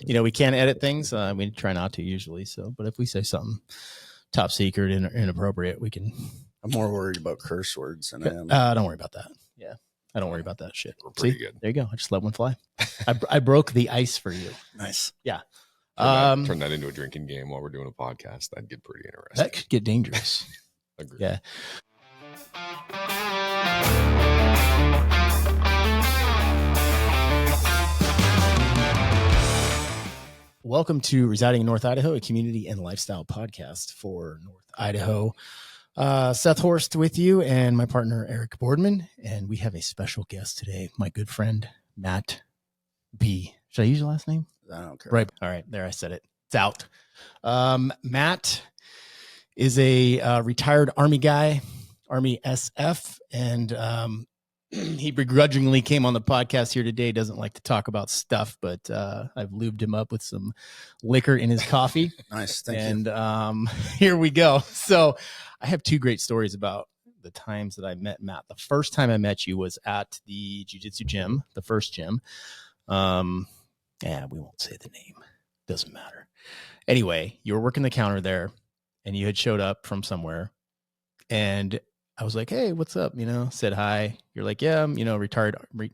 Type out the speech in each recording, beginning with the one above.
we can't edit things. We try not to usually. So, but if we say something top secret and inappropriate, we can. I'm more worried about curse words than I am. Don't worry about that. Yeah. I don't worry about that shit. We're pretty good. There you go. I just let one fly. I broke the ice for you. Nice. Yeah. Turn that into a drinking game while we're doing a podcast. That'd get pretty interesting. That could get dangerous. Agreed. Yeah. Welcome to Residing in North Idaho, a community and lifestyle podcast for North Idaho. Seth Horst with you and my partner, Eric Boardman. And we have a special guest today, my good friend, Matt B. Should I use your last name? I don't care. Right. All right. There, I said it. It's out. Matt is a retired Army guy, Army SF, and he begrudgingly came on the podcast here today. Doesn't like to talk about stuff, but I've lubed him up with some liquor in his coffee. Nice. Thank you. And here we go. So I have two great stories about the times that I met Matt. The first time I met you was at the jiu-jitsu gym, the first gym. Yeah, we won't say the name. Doesn't matter. Anyway, you were working the counter there and you had showed up from somewhere and I was like, hey, what's up? Said hi. You're like, yeah, I'm, retired Army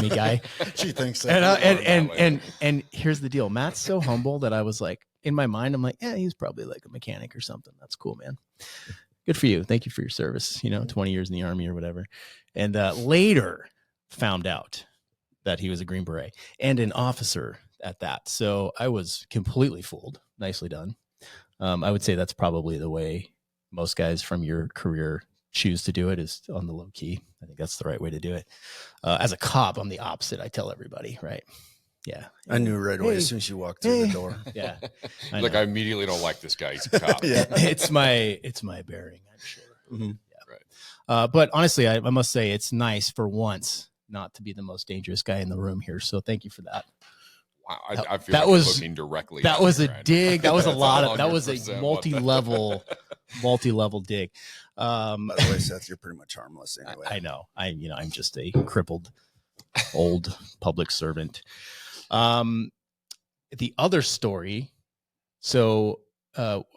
guy. She thinks so. And here's the deal. Matt's so humble that I was like, in my mind, I'm like, yeah, he's probably like a mechanic or something. That's cool, man. Good for you. Thank you for your service, 20 years in the Army or whatever. And later found out that he was a Green Beret and an officer at that. So I was completely fooled. Nicely done. I would say that's probably the way most guys from your career choose to do it, is on the low key. I think that's the right way to do it. As a cop, I'm the opposite. I tell everybody, right? Yeah. I knew right away as soon as you walked through the door. Yeah. I immediately don't like this guy. He's a cop. Yeah. It's my bearing, I'm sure. Mm-hmm. Yeah. Right. But honestly, I must say it's nice for once not to be the most dangerous guy in the room here. So thank you for that. Wow, I feel that like was looking directly. That was a dig. That was a lot of. That was a 100% multi-level dig. By the way, Seth, you're pretty much harmless anyway. I know. I'm just a crippled old public servant. The other story. So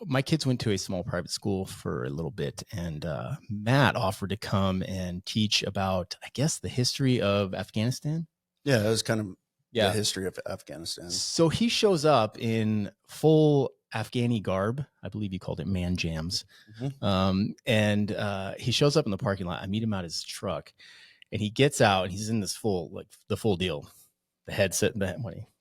my kids went to a small private school for a little bit, and Matt offered to come and teach about, I guess, the history of Afghanistan. Yeah, it was kind of the history of Afghanistan. So he shows up in full Afghani garb. I believe you called it man jams. Mm-hmm. And he shows up in the parking lot. I meet him at his truck, and he gets out, and he's in this the full deal. The headset,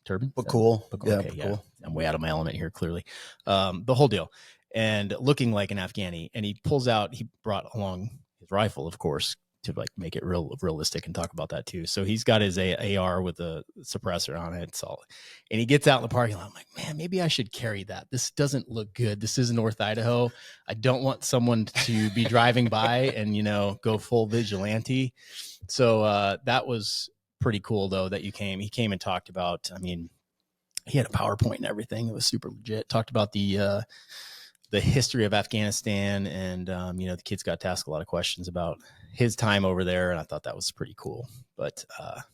turban? But cool. Yeah, okay, cool. I'm way out of my element here, clearly. The whole deal. And looking like an Afghani. And he pulls out, he brought along his rifle, of course, to like make it realistic and talk about that too. So he's got his AR with a suppressor on it. And he gets out in the parking lot. I'm like, man, maybe I should carry that. This doesn't look good. This is North Idaho. I don't want someone to be driving by and, go full vigilante. So that was pretty cool though, that you came. He came and talked about, he had a PowerPoint and everything. It was super legit. Talked about the history of Afghanistan, and the kids got to ask a lot of questions about his time over there, and I thought that was pretty cool. But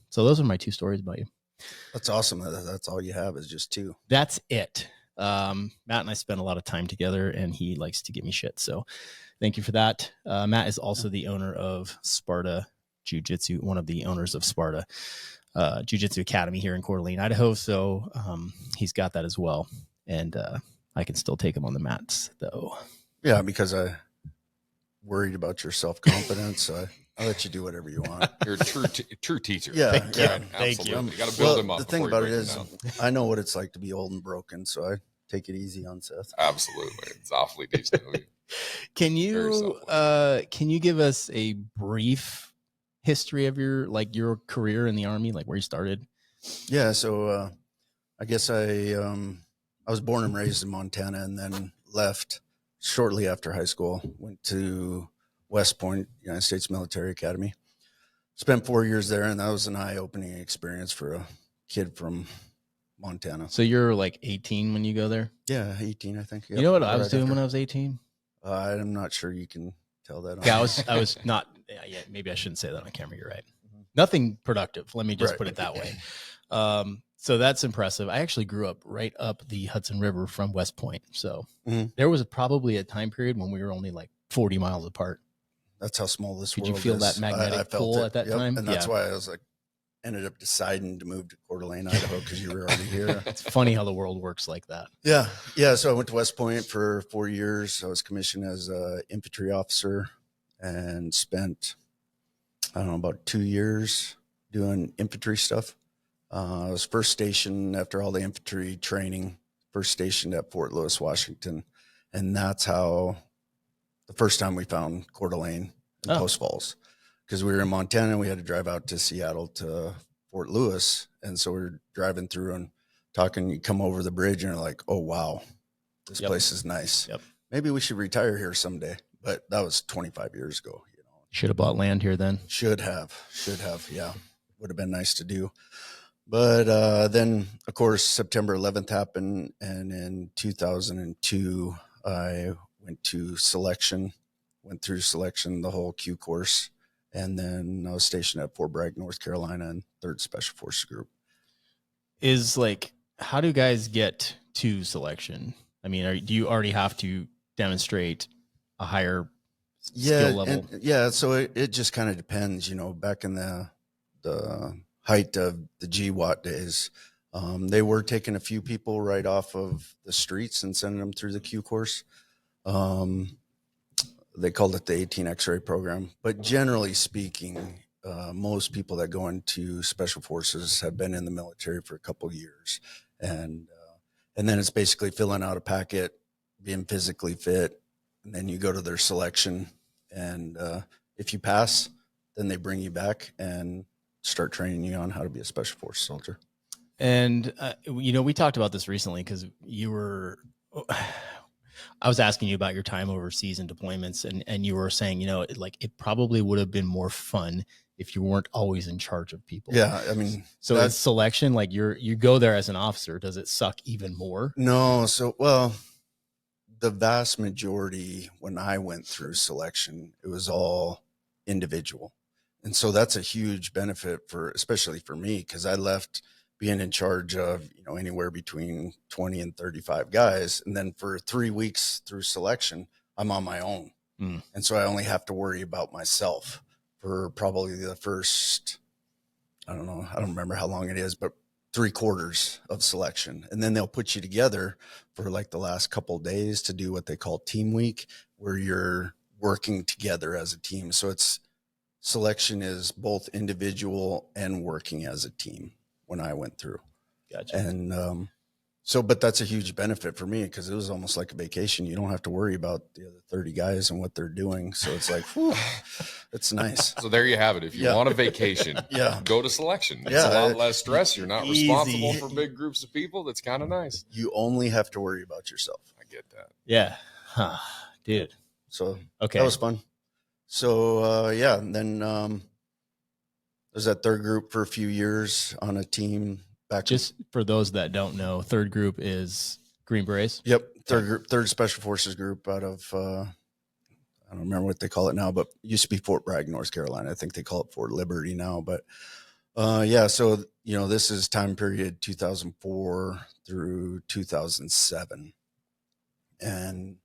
so those are my two stories about you. That's awesome. That's all you have is just two. That's it. Matt and I spent a lot of time together, and he likes to give me shit. So thank you for that. Matt is also the owner of Sparta Jiu-Jitsu, one of the owners of Sparta Jiu-Jitsu Academy here in Coeur d'Alene, Idaho. So he's got that as well. And I can still take him on the mats, though. Yeah, because I worried about your self-confidence. So I'll let you do whatever you want. You're a true teacher. Yeah, thank you. You got to build him up. The thing about it is, I know what it's like to be old and broken, so I take it easy on Seth. Absolutely, it's awfully decent of you. Can you give us a brief history of your career in the Army, like where you started? Yeah, so I guess I was born and raised in Montana, and then left shortly after high school. Went to West Point, United States Military Academy. Spent 4 years there, and that was an eye-opening experience for a kid from Montana. So you're like 18 when you go there? Yeah, 18, I think. Yep. You know what I was doing when I was 18? I'm not sure you can tell that. Yeah, I was not. Yeah, maybe I shouldn't say that on camera. You're right. Nothing productive. Let me just put it that way. So that's impressive. I actually grew up right up the Hudson River from West Point. So Mhm. there was probably a time period when we were only like 40 miles apart. That's how small this Could world you feel is. that magnetic I felt pull it. at that Yep. time? And that's Yeah. why I was like, ended up deciding to move to Coeur d'Alene, Idaho, because you were already here. It's funny how the world works like that. Yeah. Yeah. So I went to West Point for 4 years. I was commissioned as an infantry officer and spent, I don't know, about 2 years doing infantry stuff. I was first stationed after all the infantry training, first stationed at Fort Lewis, Washington. And that's how the first time we found Coeur d'Alene and Post Falls, because we were in Montana and we had to drive out to Seattle to Fort Lewis. And so we were driving through and talking, you come over the bridge and you're like, oh, wow, this place is nice. Yep. Maybe we should retire here someday. But that was 25 years ago. You know, should have bought land here then. Should have. Yeah. Would have been nice to do. But then, of course, September 11th happened. And in 2002, I went through selection, the whole Q course. And then I was stationed at Fort Bragg, North Carolina, in 3rd Special Forces Group. Is like, how do guys get to selection? I mean, do you already have to demonstrate a higher skill level? So it just kind of depends, you know, back in the height of the GWAT days, they were taking a few people right off of the streets and sending them through the Q course. They called it the 18 X-ray program, but generally speaking, most people that go into special forces have been in the military for a couple of years. And then it's basically filling out a packet, being physically fit, and then you go to their selection. And if you pass, then they bring you back and start training you on how to be a special forces soldier. And, you know, we talked about this recently because I was asking you about your time overseas and deployments, and you were saying, you know, it probably would have been more fun if you weren't always in charge of people. Yeah. I mean, so that's selection, like you go there as an officer. Does it suck even more? No. So, well, the vast majority, when I went through selection, it was all individual. And so that's a huge benefit especially for me, because I left being in charge of, you know, anywhere between 20 and 35 guys. And then for 3 weeks through selection, I'm on my own. And so I only have to worry about myself for probably the first, I don't remember how long it is, but 3/4 of selection. And then they'll put you together for like the last couple of days to do what they call team week, where you're working together as a team. So selection is both individual and working as a team when I went through. Gotcha. And but that's a huge benefit for me, because it was almost like a vacation. You don't have to worry about the other 30 guys and what they're doing. So it's like, whew, it's nice. So there you have it. If you want a vacation, go to selection. It's a lot less stress. You're not responsible for big groups of people. That's kind of nice. You only have to worry about yourself. I get that. Yeah. Dude. So okay, that was fun. So and then I was at 3rd Group for a few years on a team. Just for those that don't know, 3rd Group is Green Berets. Yep. 3rd Group, 3rd Special Forces Group out of, I don't remember what they call it now, but it used to be Fort Bragg, North Carolina. I think they call it Fort Liberty now, but so, you know, this is time period 2004 through 2007. And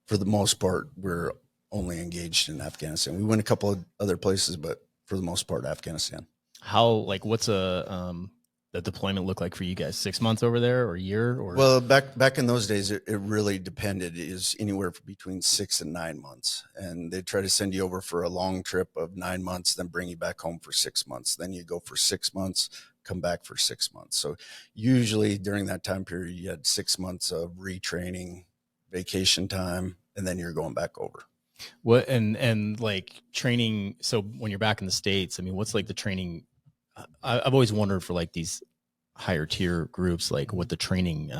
for the most part, we're only engaged in Afghanistan. We went a couple of other places, but for the most part, Afghanistan. What's the deployment look like for you guys? 6 months over there, or a year? Or well, back in those days, it really depended. It is anywhere between 6 and 9 months, and they try to send you over for a long trip of 9 months, then bring you back home for 6 months. Then you go for 6 months, come back for 6 months. So usually during that time period, you had 6 months of retraining, vacation time, and then you're going back over. What and like training? So when you're back in the States, I mean, what's like the training? I've always wondered for like these higher tier groups, like what the training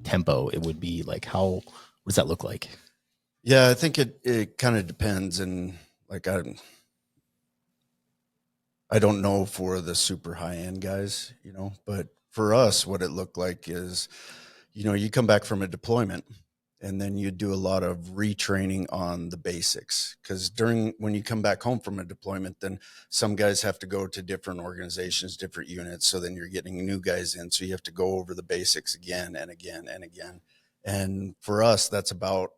tempo it would be like. What does that look like? Yeah, I think it kind of depends. And like, I don't know for the super high end guys, you know, but for us, what it looked like is, you know, you come back from a deployment And then you do a lot of retraining on the basics, because when you come back home from a deployment, then some guys have to go to different organizations, different units. So then you're getting new guys in. So you have to go over the basics again and again and again. And for us, that's about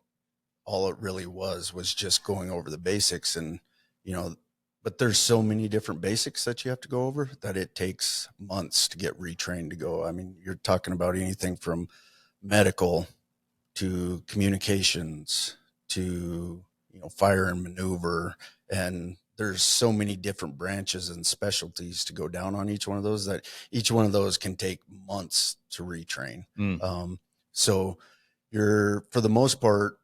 all it really was just going over the basics. And, but there's so many different basics that you have to go over that it takes months to get retrained to go. I mean, you're talking about anything from medical to communications to, fire and maneuver. And there's so many different branches and specialties to go down on each one of those, that each one of those can take months to retrain. So for the most part,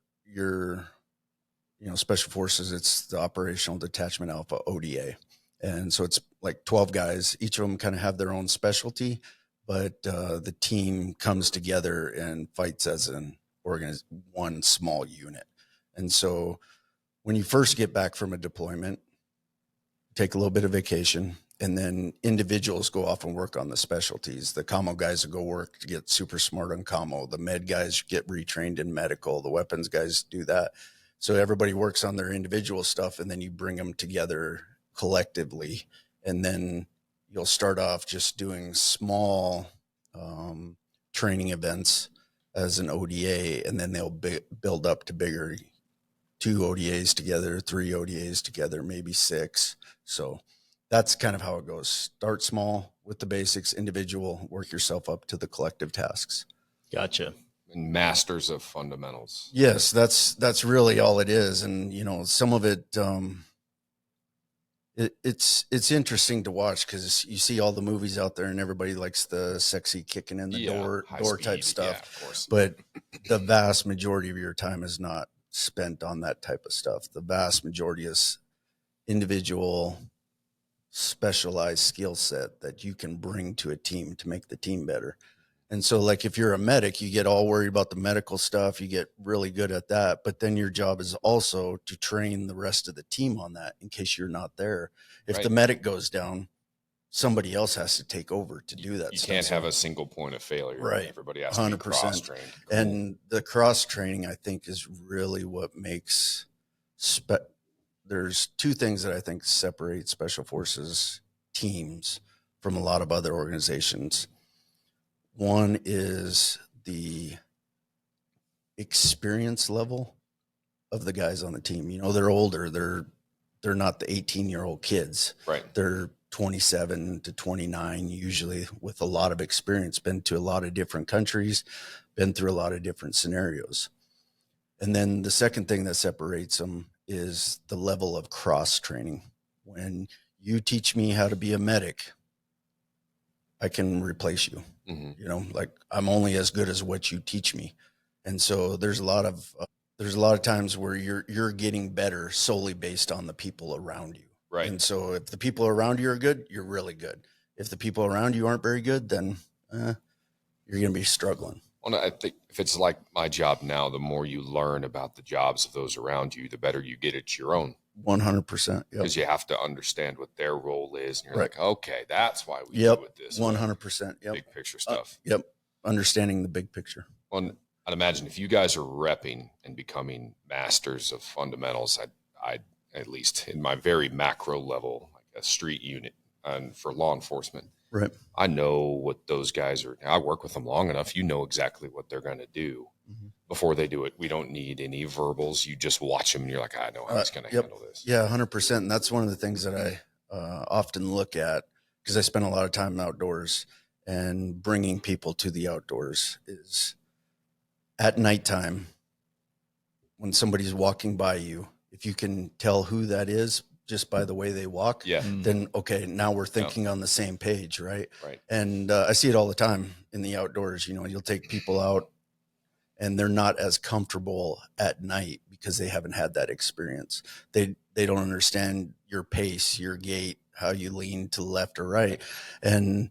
special forces, it's the operational detachment alpha, ODA. And so it's like 12 guys, each of them kind of have their own specialty, but the team comes together and fights as one small unit. And so when you first get back from a deployment, take a little bit of vacation, and then individuals go off and work on the specialties. The commo guys will go work to get super smart on commo. The med guys get retrained in medical. The weapons guys do that. So everybody works on their individual stuff, and then you bring them together collectively. And then you'll start off just doing small training events as an ODA, and then they'll build up to bigger, 2 ODAs together, 3 ODAs together, maybe 6. So that's kind of how it goes. Start small with the basics, individual, work yourself up to the collective tasks. Gotcha. And masters of fundamentals. Yes, that's really all it is. And, some of it, it's interesting to watch, because you see all the movies out there and everybody likes the sexy kicking in the door type stuff. Yeah, of course. But the vast majority of your time is not spent on that type of stuff. The vast majority is individual, specialized skill set that you can bring to a team to make the team better. And so, like, if you're a medic, you get all worried about the medical stuff, you get really good at that, but then your job is also to train the rest of the team on that in case you're not there. If the medic goes down, somebody else has to take over to do that. You can't have a single point of failure. Right. Everybody has to be cross-trained. Cool. And the cross-training, I think, is really what makes there's 2 things that I think separate special forces teams from a lot of other organizations. One is the experience level of the guys on the team. They're older. They're not the 18-year-old kids. Right. They're 27 to 29, usually, with a lot of experience, been to a lot of different countries, been through a lot of different scenarios. And then the second thing that separates them is the level of cross training. When you teach me how to be a medic, I can replace you. Like, I'm only as good as what you teach me. And so there's a lot of times where you're getting better solely based on the people around you. Right. And so if the people around you are good, you're really good. If the people around you aren't very good, then you're going to be struggling. Well, I think if it's like my job now, the more you learn about the jobs of those around you, the better you get at your own. 100%. Because you have to understand what their role is. And you're like, okay, that's why we do it this 100%. Big picture stuff. Understanding the big picture. Well, I'd imagine if you guys are repping and becoming masters of fundamentals, I'd at least in my very macro level, like a street unit and for law enforcement, right? I know what those guys are. I work with them long enough. You know exactly what they're going to do before they do it. We don't need any verbals. You just watch them and you're like, I know how he's going to handle this. Yeah, 100%. And that's one of the things that I often look at, because I spend a lot of time outdoors, and bringing people to the outdoors is at nighttime when somebody's walking by you, if you can tell who that is just by the way they walk, then okay, now we're thinking on the same page, right? Right. And I see it all the time in the outdoors. You'll take people out and they're not as comfortable at night because they haven't had that experience. They don't understand your pace, your gait, how you lean to the left or right. And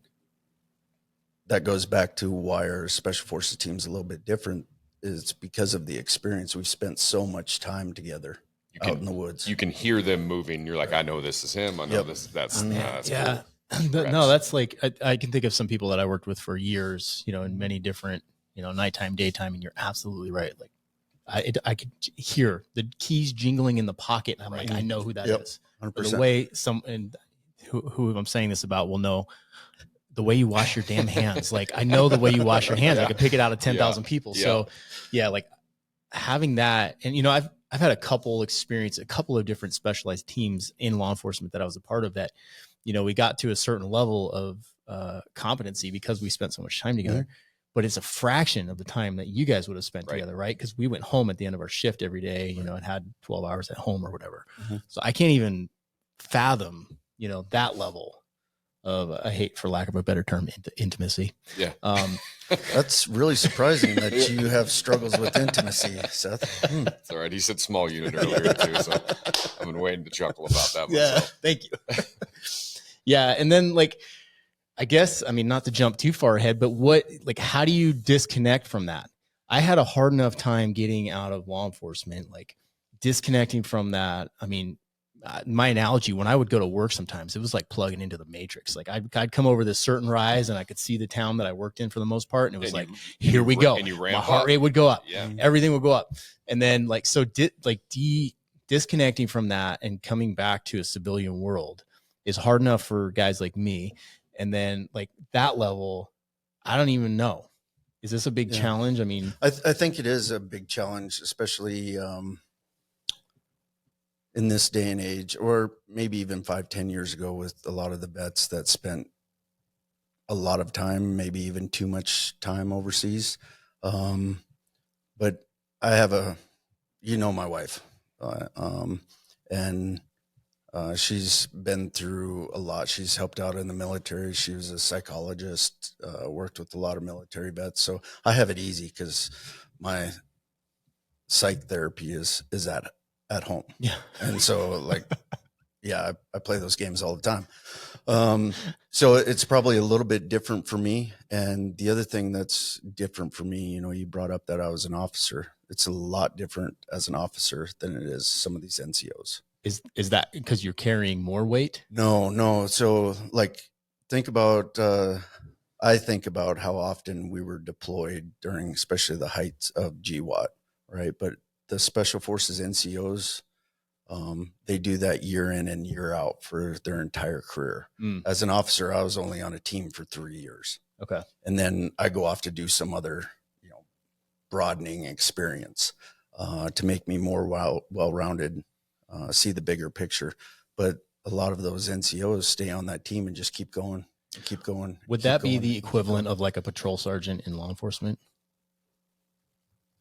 that goes back to why our special forces team's a little bit different. It's because of the experience. We've spent so much time together out in the woods. You can hear them moving. You're like, I know this is him. I know this. That's yeah. Cool. No, that's like, I can think of some people that I worked with for years, in many different, nighttime, daytime, and you're absolutely right. Like I could hear the keys jingling in the pocket. And I'm like, I know who that is. 100%. But the way and who I'm saying this about will know the way you wash your damn hands. Like, I know the way you wash your hands. I could pick it out of 10,000 people. So yeah, like having that, and, you know, I've had a couple of different specialized teams in law enforcement that I was a part of that, you know, we got to a certain level of competency because we spent so much time together, but it's a fraction of the time that you guys would have spent together. Right. Cause we went home at the end of our shift every day, you know, and had 12 hours at home or whatever. So I can't even fathom, you know, that level of, I hate, for lack of a better term, intimacy. Yeah. That's really surprising that you have struggles with intimacy, Seth. It's all right. He said small unit earlier too, so I've been waiting to chuckle about that myself. Thank you. Yeah. And then, like, I guess, I mean, not to jump too far ahead, but how do you disconnect from that? I had a hard enough time getting out of law enforcement, like disconnecting from that. I mean, my analogy, when I would go to work, sometimes it was like plugging into the matrix. Like I'd come over this certain rise and I could see the town that I worked in for the most part. And it was here we go. And my heart rate would go up. Yeah. Everything would go up. And then disconnecting from that and coming back to a civilian world is hard enough for guys like me. And then, like, that level, I don't even know. Is this a big challenge? I mean, I think it is a big challenge, especially in this day and age, or maybe even 5-10 years ago, with a lot of the vets that spent a lot of time, maybe even too much time overseas. But I have my wife, and she's been through a lot. She's helped out in the military. She was a psychologist, worked with a lot of military vets. So I have it easy because my psych therapy is at home. Yeah. And so, like, I play those games all the time. So it's probably a little bit different for me. And the other thing that's different for me, you know, you brought up that I was an officer. It's a lot different as an officer than it is some of these NCOs. Is that because you're carrying more weight? No. So, like, I think about how often we were deployed during, especially the heights of GWAT, right? But the Special Forces NCOs, they do that year in and year out for their entire career. As an officer, I was only on a team for 3 years. Okay. And then I go off to do some other, you know, broadening experience to make me more well-rounded, see the bigger picture. But a lot of those NCOs stay on that team and just keep going. Would that be the equivalent of like a patrol sergeant in law enforcement?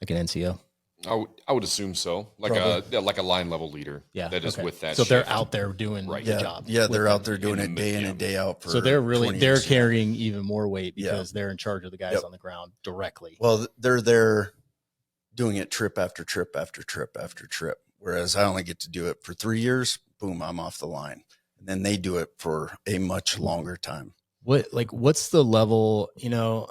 Like an NCO? I would assume so. Like a line level leader. Yeah. That is with that. So they're out there doing the job. Yeah. They're out there doing it day in and day out. So they're carrying even more weight because they're in charge of the guys on the ground directly. Well, they're there doing it trip after trip after trip after trip. Whereas I only get to do it for 3 years. Boom, I'm off the line. And then they do it for a much longer time. What's the level, you know,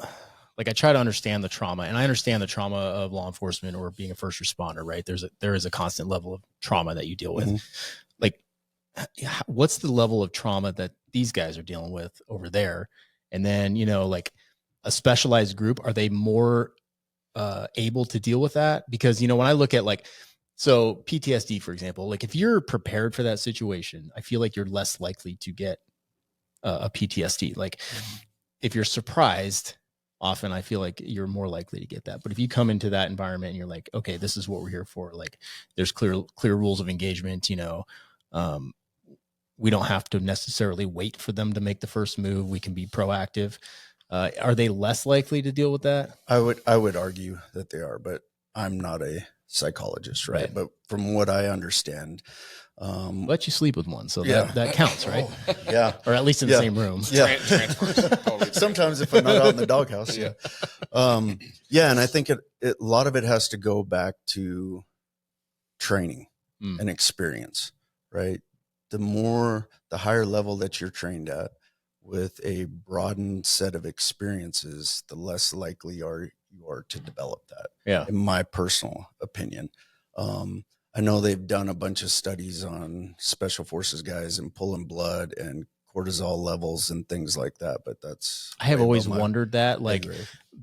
like I try to understand the trauma, and I understand the trauma of law enforcement or being a first responder, right? There is a constant level of trauma that you deal with. Like, what's the level of trauma that these guys are dealing with over there? And then, you know, like a specialized group, are they more able to deal with that? Because, you know, when I look at so PTSD, for example, like if you're prepared for that situation, I feel like you're less likely to get a PTSD. Like if you're surprised, often I feel like you're more likely to get that. But if you come into that environment and you're like, okay, this is what we're here for. Like there's clear rules of engagement, you know, we don't have to necessarily wait for them to make the first move. We can be proactive. Are they less likely to deal with that? I would argue that they are, but I'm not a psychologist, right? But from what I understand, let you sleep with one, so that counts, right? Yeah, or at least in the same room. Yeah, sometimes if I'm not out in the doghouse. Yeah, and I think a lot of it has to go back to training and experience, right? The higher level that you're trained at, with a broadened set of experiences, the less likely you are to develop that. Yeah, in my personal opinion. I know they've done a bunch of studies on special forces guys and pulling blood and cortisol levels and things like that, but I have always wondered that, like,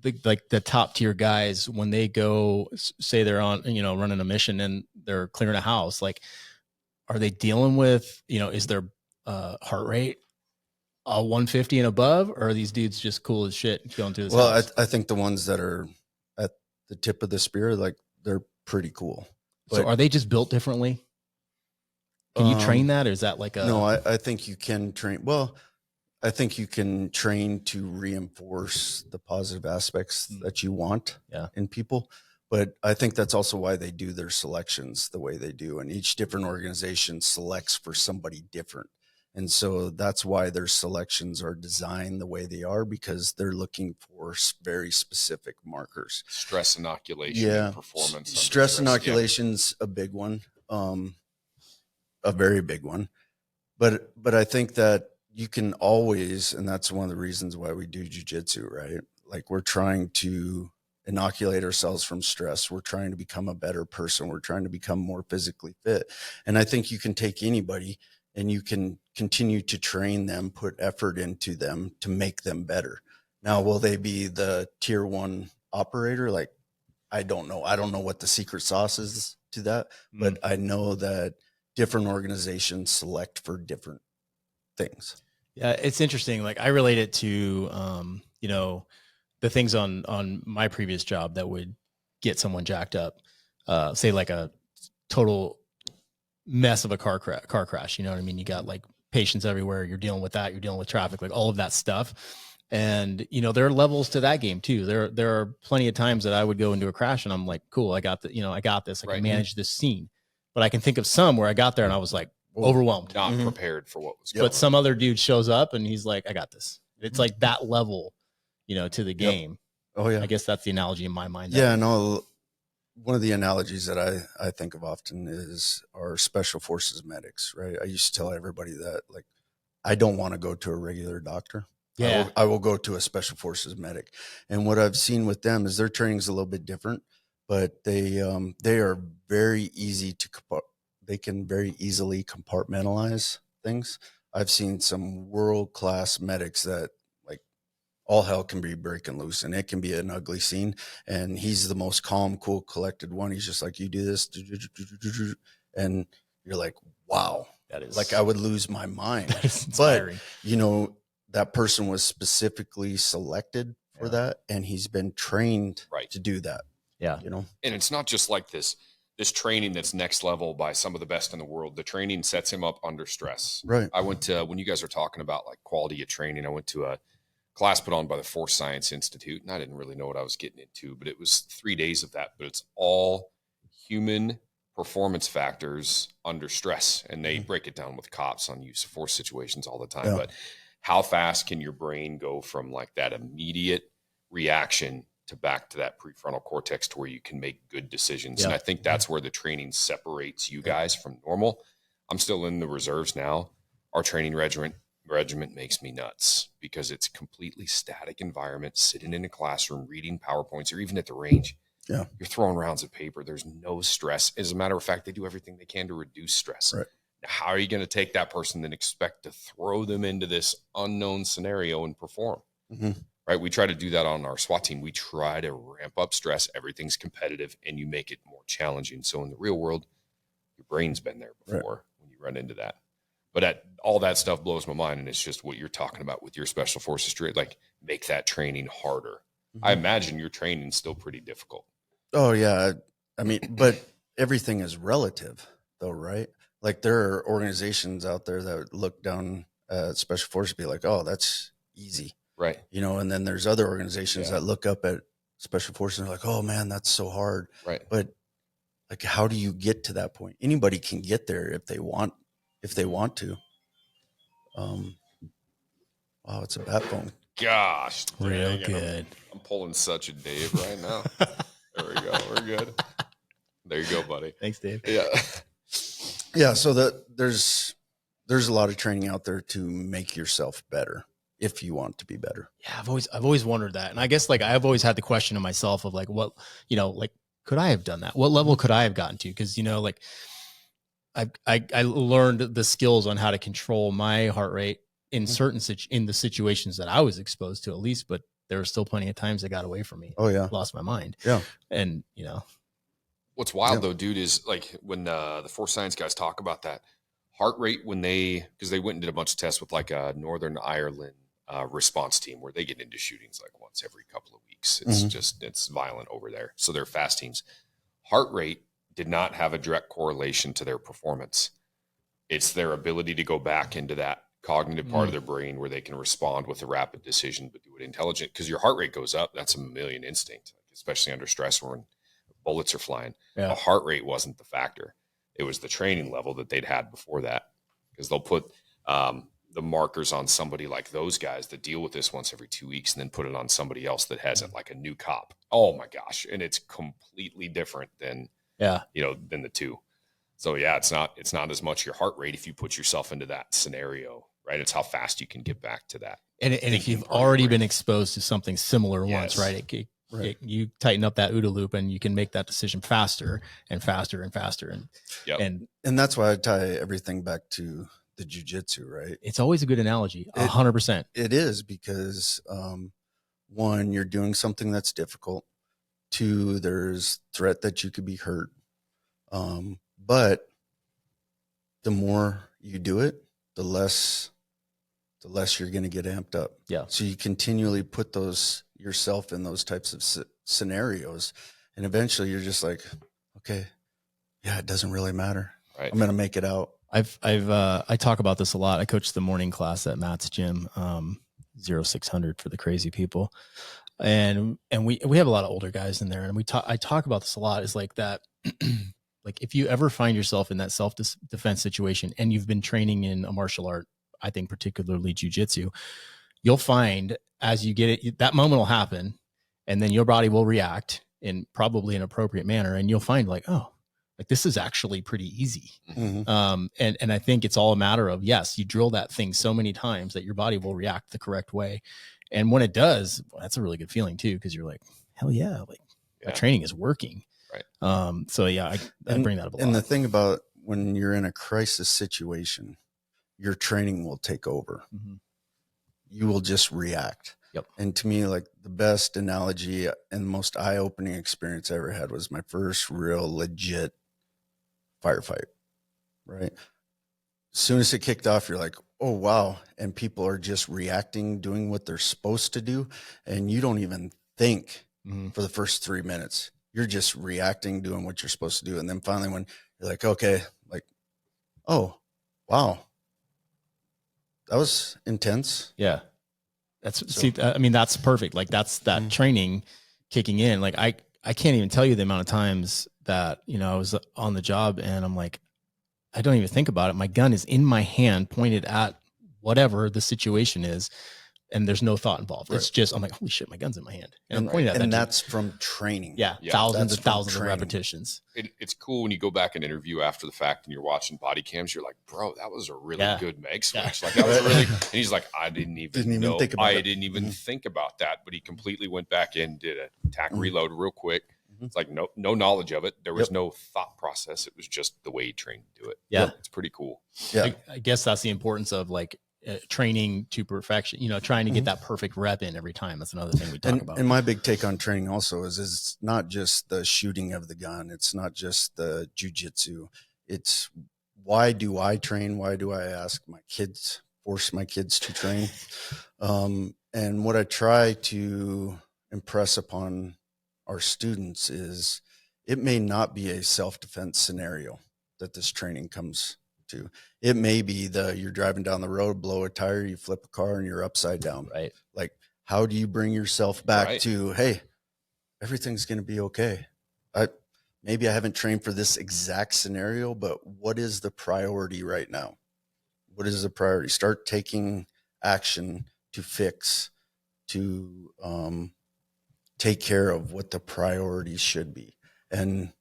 the top tier guys, when they go, say they're on, running a mission and they're clearing a house, like, are they dealing with, is their heart rate 150 and above, or are these dudes just cool as shit going through this house? I think the ones that are at the tip of the spear, like, they're pretty cool. So are they just built differently? Can you train that, or is that like a... No, I think you can train. Well, I think you can train to reinforce the positive aspects that you want in people. But I think that's also why they do their selections the way they do. And each different organization selects for somebody different. And so that's why their selections are designed the way they are, because they're looking for very specific markers. Stress inoculation, and performance. Stress inoculation's a big one, a very big one. But I think that you can always, and that's one of the reasons why we do jiu-jitsu, right? Like, we're trying to inoculate ourselves from stress. We're trying to become a better person. We're trying to become more physically fit. And I think you can take anybody and you can continue to train them, put effort into them to make them better. Now, will they be the tier 1 operator? Like, I don't know. I don't know what the secret sauce is to that, but I know that different organizations select for different things. Yeah, it's interesting. Like, I relate it to, the things on my previous job that would get someone jacked up, say like a total mess of a car crash. You know what I mean? You got like patients everywhere. You're dealing with that. You're dealing with traffic, like all of that stuff. And, there are levels to that game too. There are plenty of times that I would go into a crash and I'm like, cool, I got this. I can manage this scene. But I can think of some where I got there and I was like overwhelmed, not prepared for what was going on. But some other dude shows up and he's like, I got this. It's like that level, to the game. Oh yeah. I guess that's the analogy in my mind. Yeah, no. One of the analogies that I think of often is our special forces medics, right? I used to tell everybody that, like, I don't want to go to a regular doctor. Yeah. I will go to a special forces medic. And what I've seen with them is their training is a little bit different, but they are very easy to, they can very easily compartmentalize things. I've seen some world-class medics that, like, all hell can be breaking loose and it can be an ugly scene. And he's the most calm, cool, collected one. He's just like, you do this. And you're like, wow, that is like, I would lose my mind. But, that person was specifically selected for that. And he's been trained to do that. Yeah. And it's not just like this training that's next level by some of the best in the world. The training sets him up under stress. Right. I went to, when you guys are talking about like quality of training, I went to a class put on by the Force Science Institute, and I didn't really know what I was getting into, but it was 3 days of that, but it's all human performance factors under stress. And they break it down with cops on use of force situations all the time. Yeah. But how fast can your brain go from like that immediate reaction to back to that prefrontal cortex to where you can make good decisions? Yeah. And I think that's where the training separates you guys from normal. I'm still in the reserves now. Our training regiment makes me nuts because it's a completely static environment, sitting in a classroom, reading PowerPoints, or even at the range. Yeah. You're throwing rounds of paper. There's no stress. As a matter of fact, they do everything they can to reduce stress. Right. Now, how are you going to take that person and expect to throw them into this unknown scenario and perform? Mm-hmm. Right. We try to do that on our SWAT team. We try to ramp up stress. Everything's competitive and you make it more challenging. So in the real world, your brain's been there before when you run into that. But all that stuff blows my mind. And it's just what you're talking about with your special forces, like make that training harder. Mm-hmm. I imagine your training's still pretty difficult. Oh yeah. I mean, but everything is relative though, right? Like there are organizations out there that look down at special forces and be like, oh, that's easy. Right. And then there's other organizations that look up at special forces and are like, oh man, that's so hard. Right. But like, how do you get to that point? Anybody can get there if they want to. Wow, it's a bat phone. Gosh. Real good. I'm pulling such a Dave right now. There we go. We're good. There you go, buddy. Thanks, Dave. Yeah. Yeah. So there's a lot of training out there to make yourself better if you want to be better. Yeah. I've always wondered that. And I guess like I've always had the question of myself of like, what, like, could I have done that? What level could I have gotten to? Cause like I learned the skills on how to control my heart rate in certain in the situations that I was exposed to at least, but there were still plenty of times that got away from me. Oh yeah. Lost my mind. Yeah. And, you know, What's wild though, dude, is like when the force science guys talk about that heart rate because they went and did a bunch of tests with like a Northern Ireland response team where they get into shootings like once every couple of weeks. It's it's violent over there. So they're fast teams. Heart rate did not have a direct correlation to their performance. It's their ability to go back into that cognitive part of their brain where they can respond with a rapid decision, but do it intelligent. Because your heart rate goes up. That's a mammalian instinct, especially under stress when bullets are flying. Yeah. The heart rate wasn't the factor. It was the training level that they'd had before that. Because they'll put the markers on somebody like those guys that deal with this once every 2 weeks and then put it on somebody else that hasn't, like a new cop. Oh my gosh. And it's completely different than, than the two. So yeah, it's not as much your heart rate if you put yourself into that scenario, right? It's how fast you can get back to that. And if you've already been exposed to something similar once, right? You tighten up that OODA loop and you can make that decision faster and faster and faster. And that's why I tie everything back to the jujitsu, right? It's always a good analogy. 100%. It is because, one, you're doing something that's difficult. Two, there's threat that you could be hurt. But the more you do it, the less you're going to get amped up. Yeah. So you continually put yourself in those types of scenarios, and eventually you're just like, okay, yeah, it doesn't really matter. Right. I'm going to make it out. I talk about this a lot. I coach the morning class at Matt's gym, 0600 for the crazy people. And we have a lot of older guys in there, and I talk about this a lot, is like that. Like if you ever find yourself in that self-defense situation and you've been training in a martial art, I think particularly jujitsu, you'll find as you get it, that moment will happen, and then your body will react in probably an appropriate manner. And you'll find like, oh, like this is actually pretty easy. Mm-hmm. And I think it's all a matter of, yes, you drill that thing so many times that your body will react the correct way. And when it does, well, that's a really good feeling too. Cause you're like, hell yeah. Like my training is working. Right. So yeah, I bring that up a lot. And the thing about when you're in a crisis situation, your training will take over. Mm-hmm. You will just react. Yep. And to me, like the best analogy and most eye-opening experience I ever had was my first real legit firefight, right? As soon as it kicked off, you're like, oh, wow. And people are just reacting, doing what they're supposed to do. And you don't even think for the first 3 minutes. You're just reacting, doing what you're supposed to do. And then finally when you're like, okay, like, oh, wow, that was intense. Yeah. I mean, that's perfect. Like that's that training kicking in. Like I can't even tell you the amount of times that, I was on the job and I'm like, I don't even think about it. My gun is in my hand pointed at whatever the situation is. And there's no thought involved. Right. It's just, I'm like, holy shit, my gun's in my hand. And I'm pointing at that. And that's from training. Yeah. Thousands and thousands of repetitions. It's cool when you go back and interview after the fact and you're watching body cams. You're like, bro, that was a really good mag switch. Like that was really, and he's like, I didn't even think about that. But he completely went back in, did a tack reload real quick. It's like, no knowledge of it. There was no thought process. It was just the way he trained to do it. Yeah. It's pretty cool. Yeah. I guess that's the importance of like, training to perfection, trying to get that perfect rep in every time. That's another thing we talk about. And my big take on training also is it's not just the shooting of the gun. It's not just the jujitsu. It's why do I train? Why do I force my kids to train? And what I try to impress upon our students is it may not be a self-defense scenario that this training comes to. It may be you're driving down the road, blow a tire, you flip a car and you're upside down. Right. Like, how do you bring yourself back to, hey, everything's going to be okay. Maybe I haven't trained for this exact scenario, but what is the priority right now? What is the priority? Start taking action to fix, to take care of what the priorities should be. And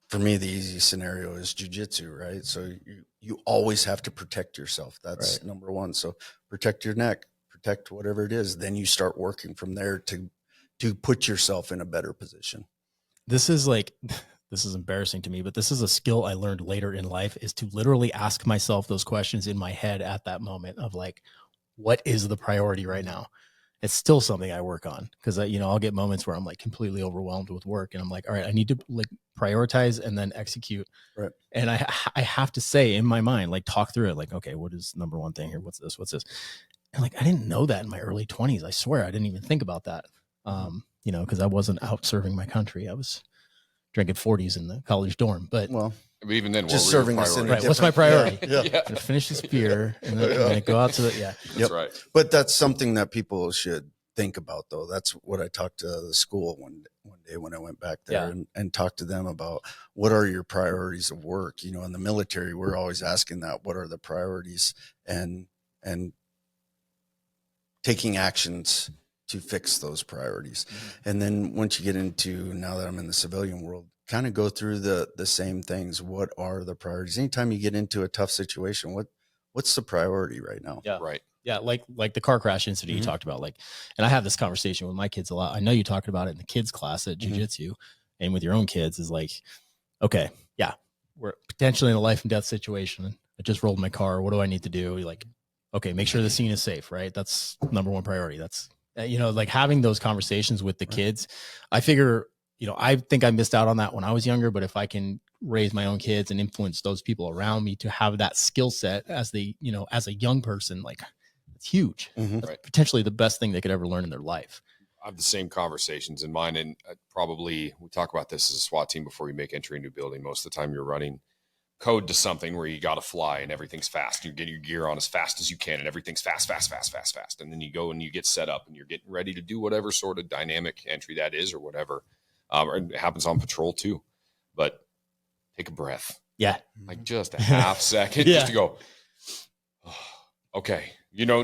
for me, the easy scenario is jujitsu, right? So you always have to protect yourself. That's number one. So protect your neck, protect whatever it is. Then you start working from there to put yourself in a better position. This is embarrassing to me, but this is a skill I learned later in life, is to literally ask myself those questions in my head at that moment of like, what is the priority right now? It's still something I work on because I'll get moments where I'm like completely overwhelmed with work and I'm like, all right, I need to like prioritize and then execute. Right. And I have to say in my mind, like talk through it, like, okay, what is number one thing here? What's this? What's this? And like, I didn't know that in my early 20s. I swear I didn't even think about that. Because I wasn't out serving my country. I was drinking 40s in the college dorm, but even then, just serving us in right. What's my priority? Yeah. Finish this beer and then go out to the, That's right. But that's something that people should think about though. That's what I talked to the school one day when I went back there and talked to them about what are your priorities of work? In the military, we're always asking that, what are the priorities and taking actions to fix those priorities. And then once you get into, now that I'm in the civilian world, kind of go through the same things. What are the priorities? Anytime you get into a tough situation, what's the priority right now? Yeah. Right. Yeah. Like the car crash incident you talked about, and I have this conversation with my kids a lot. I know you talked about it in the kids class at jiu-jitsu and with your own kids is like, okay, yeah, we're potentially in a life and death situation. I just rolled my car. What do I need to do? Like, okay, make sure the scene is safe, right? That's number one priority. That's, like having those conversations with the kids. I figure, I think I missed out on that when I was younger, but if I can raise my own kids and influence those people around me to have that skill set as as a young person, like it's huge. That's potentially the best thing they could ever learn in their life. I have the same conversations in mind. And probably we talk about this as a SWAT team before you make entry into a building. Most of the time you're running code to something where you got to fly and everything's fast. You get your gear on as fast as you can and everything's fast. And then you go and you get set up and you're getting ready to do whatever sort of dynamic entry that is or whatever. It happens on patrol too, but take a breath. Yeah. Like just a half second just to go, oh, okay.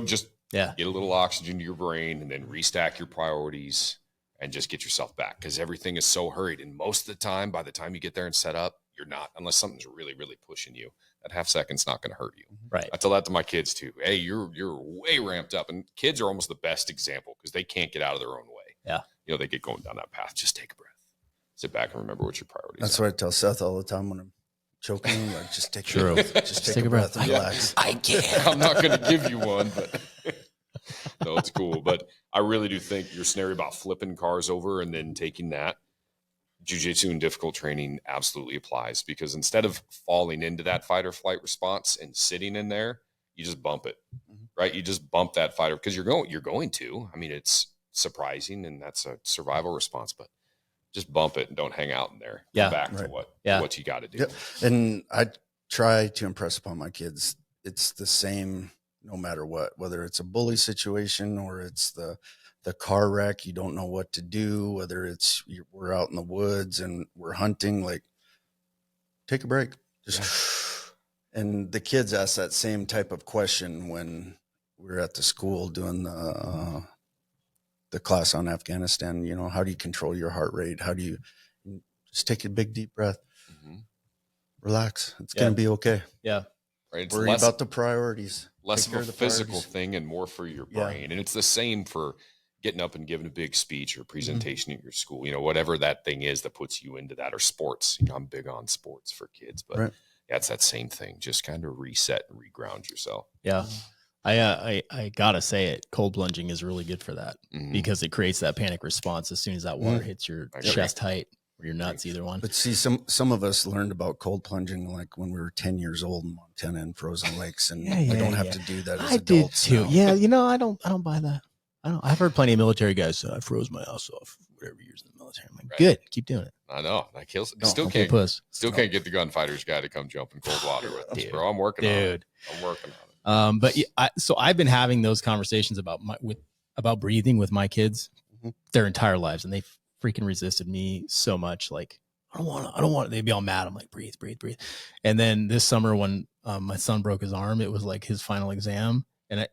Just get a little oxygen to your brain and then restack your priorities and just get yourself back. Cause everything is so hurried. And most of the time, by the time you get there and set up, you're not, unless something's really, really pushing you. That half second's not going to hurt you. Right. I tell that to my kids too. Hey, you're way ramped up, and kids are almost the best example because they can't get out of their own way. Yeah. They get going down that path. Just take a breath, sit back, and remember what your priorities That's are. what I tell Seth all the time when I'm choking. Like, just take a breath and relax. I can't. I'm not going to give you one, but no, it's cool. But I really do think your scenario about flipping cars over and then taking that, jiu-jitsu and difficult training absolutely applies, because instead of falling into that fight or flight response and sitting in there, you just bump it, right? You just bump that fighter because you're going to. I mean, it's surprising and that's a survival response, but just bump it and don't hang out in there. Go back to what you got to do. Yep. And I try to impress upon my kids, it's the same no matter what, whether it's a bully situation or it's the car wreck, you don't know what to do, whether it's we're out in the woods and we're hunting, like take a break. And the kids ask that same type of question when we were at the school doing the class on Afghanistan. How do you control your heart rate? How do you just take a big deep breath, relax? It's going to be okay. Yeah. Right. It's worry about the priorities. Less of a physical thing and more for your brain. And it's the same for getting up and giving a big speech or presentation at your school, whatever that thing is that puts you into that, or sports. I'm big on sports for kids, but it's that same thing. Just kind of reset and reground yourself. Yeah. I gotta say it. Cold plunging is really good for that because it creates that panic response as soon as that water hits your chest height or your nuts, either one. But see, some of us learned about cold plunging like when we were 10 years old in Montana and frozen lakes, and I don't have to do that as adults. I did too. Now. Yeah, I don't buy that. I've heard plenty of military guys say, I froze my ass off whatever years in the military. I'm like, good, keep doing it. I know. That kills. Still can't get the gunfighter's guy to come jump in cold water with us, bro. I'm working on it. But so I've been having those conversations about breathing with my kids their entire lives, and they freaking resisted me so much. Like, I don't want. They'd be all mad. I'm like, breathe. And then this summer when my son broke his arm, it was like his final exam. And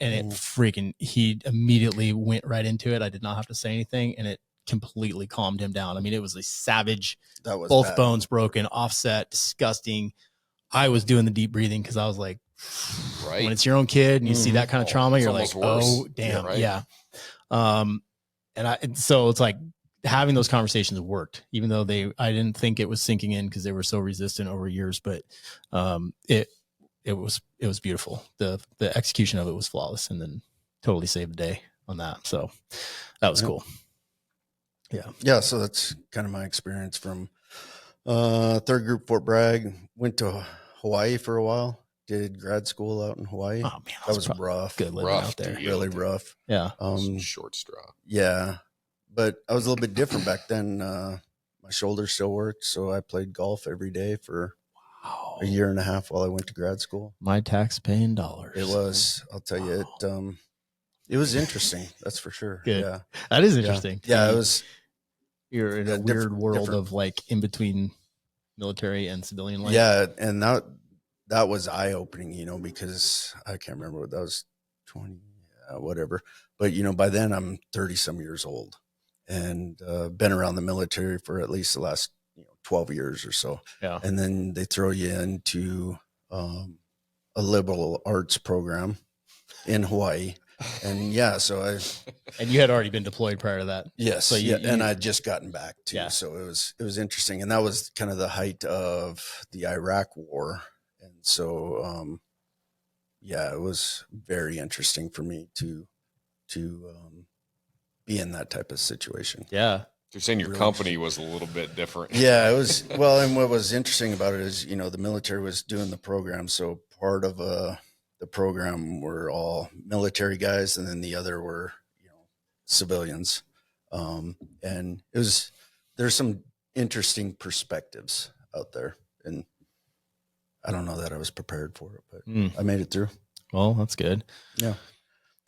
he immediately went right into it. I did not have to say anything, and it completely calmed him down. I mean, it was a savage, both bad. Bones broken, offset, disgusting. I was doing the deep breathing because I was like, when it's your own kid and you see that kind of trauma, you're like, oh, damn. Yeah. So it's like having those conversations worked, even though I didn't think it was sinking in because they were so resistant over years, but it was beautiful. The execution of it was flawless, and then totally saved the day. on that. So that was Yeah. cool. Yeah. Yeah. So that's kind of my experience from 3rd Group Fort Bragg. Went to Hawaii for a while. Did grad school out in Hawaii. Oh man, That was rough. Good living Rough out there. deal. Really rough. Yeah. Short straw. Yeah. But I was a little bit different back then. My shoulder still worked, so I played golf every day for a year and a half while I went to grad school. My tax paying dollars. It was, I'll tell you, it was interesting. That's for sure. Good. Yeah. That is interesting. Yeah. It was. You're in a Yeah, weird world different. of like in between military and civilian life. Yeah. And that was eye opening, because I can't remember what that was, 20, whatever. But, by then I'm 30 some years old and been around the military for at least the last 12 years or so. Yeah. And then they throw you into a liberal arts program in Hawaii. And yeah, so and you had already been deployed prior to that. yes. So and I'd just gotten back too. Yeah. So it was interesting. And that was kind of the height of the Iraq war. And so, it was very interesting for me to be in that type of situation. Yeah. You're saying your company was a little bit different. Yeah, it was. Well, and what was interesting about it is, the military was doing the program. So part of the program were all military guys, and then the other were, civilians. And there's some interesting perspectives out there. And I don't know that I was prepared for it, but I made it through. Well, that's good. Yeah.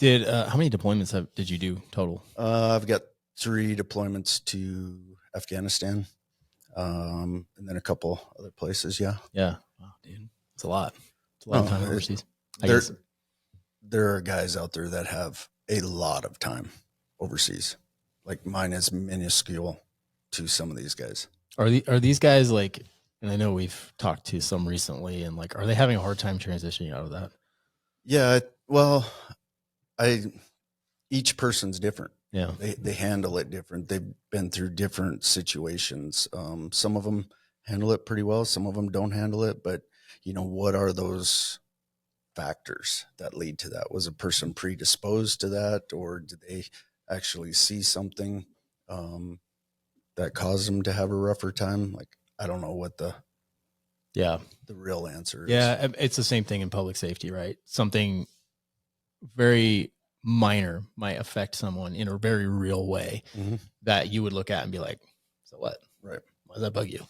How many deployments did you do total? I've got 3 deployments to Afghanistan, and then a couple other places. Yeah. Yeah. Wow, dude. It's a lot. It's a lot of time overseas. There are guys out there that have a lot of time overseas. Like mine is minuscule to some of these guys. Are these guys like, and I know we've talked to some recently, and like, are they having a hard time transitioning out of that? Yeah. Well, each person's different. Yeah. They handle it different. They've been through different situations. Some of them handle it pretty well. Some of them don't handle it. But, what are those factors that lead to that? Was a person predisposed to that, or did they actually see something that caused them to have a rougher time? Like, I don't know what the real answer is. Yeah. It's the same thing in public safety, right? Something very minor might affect someone in a very real way that you would look at and be like, so what? Right. Why does that bug you?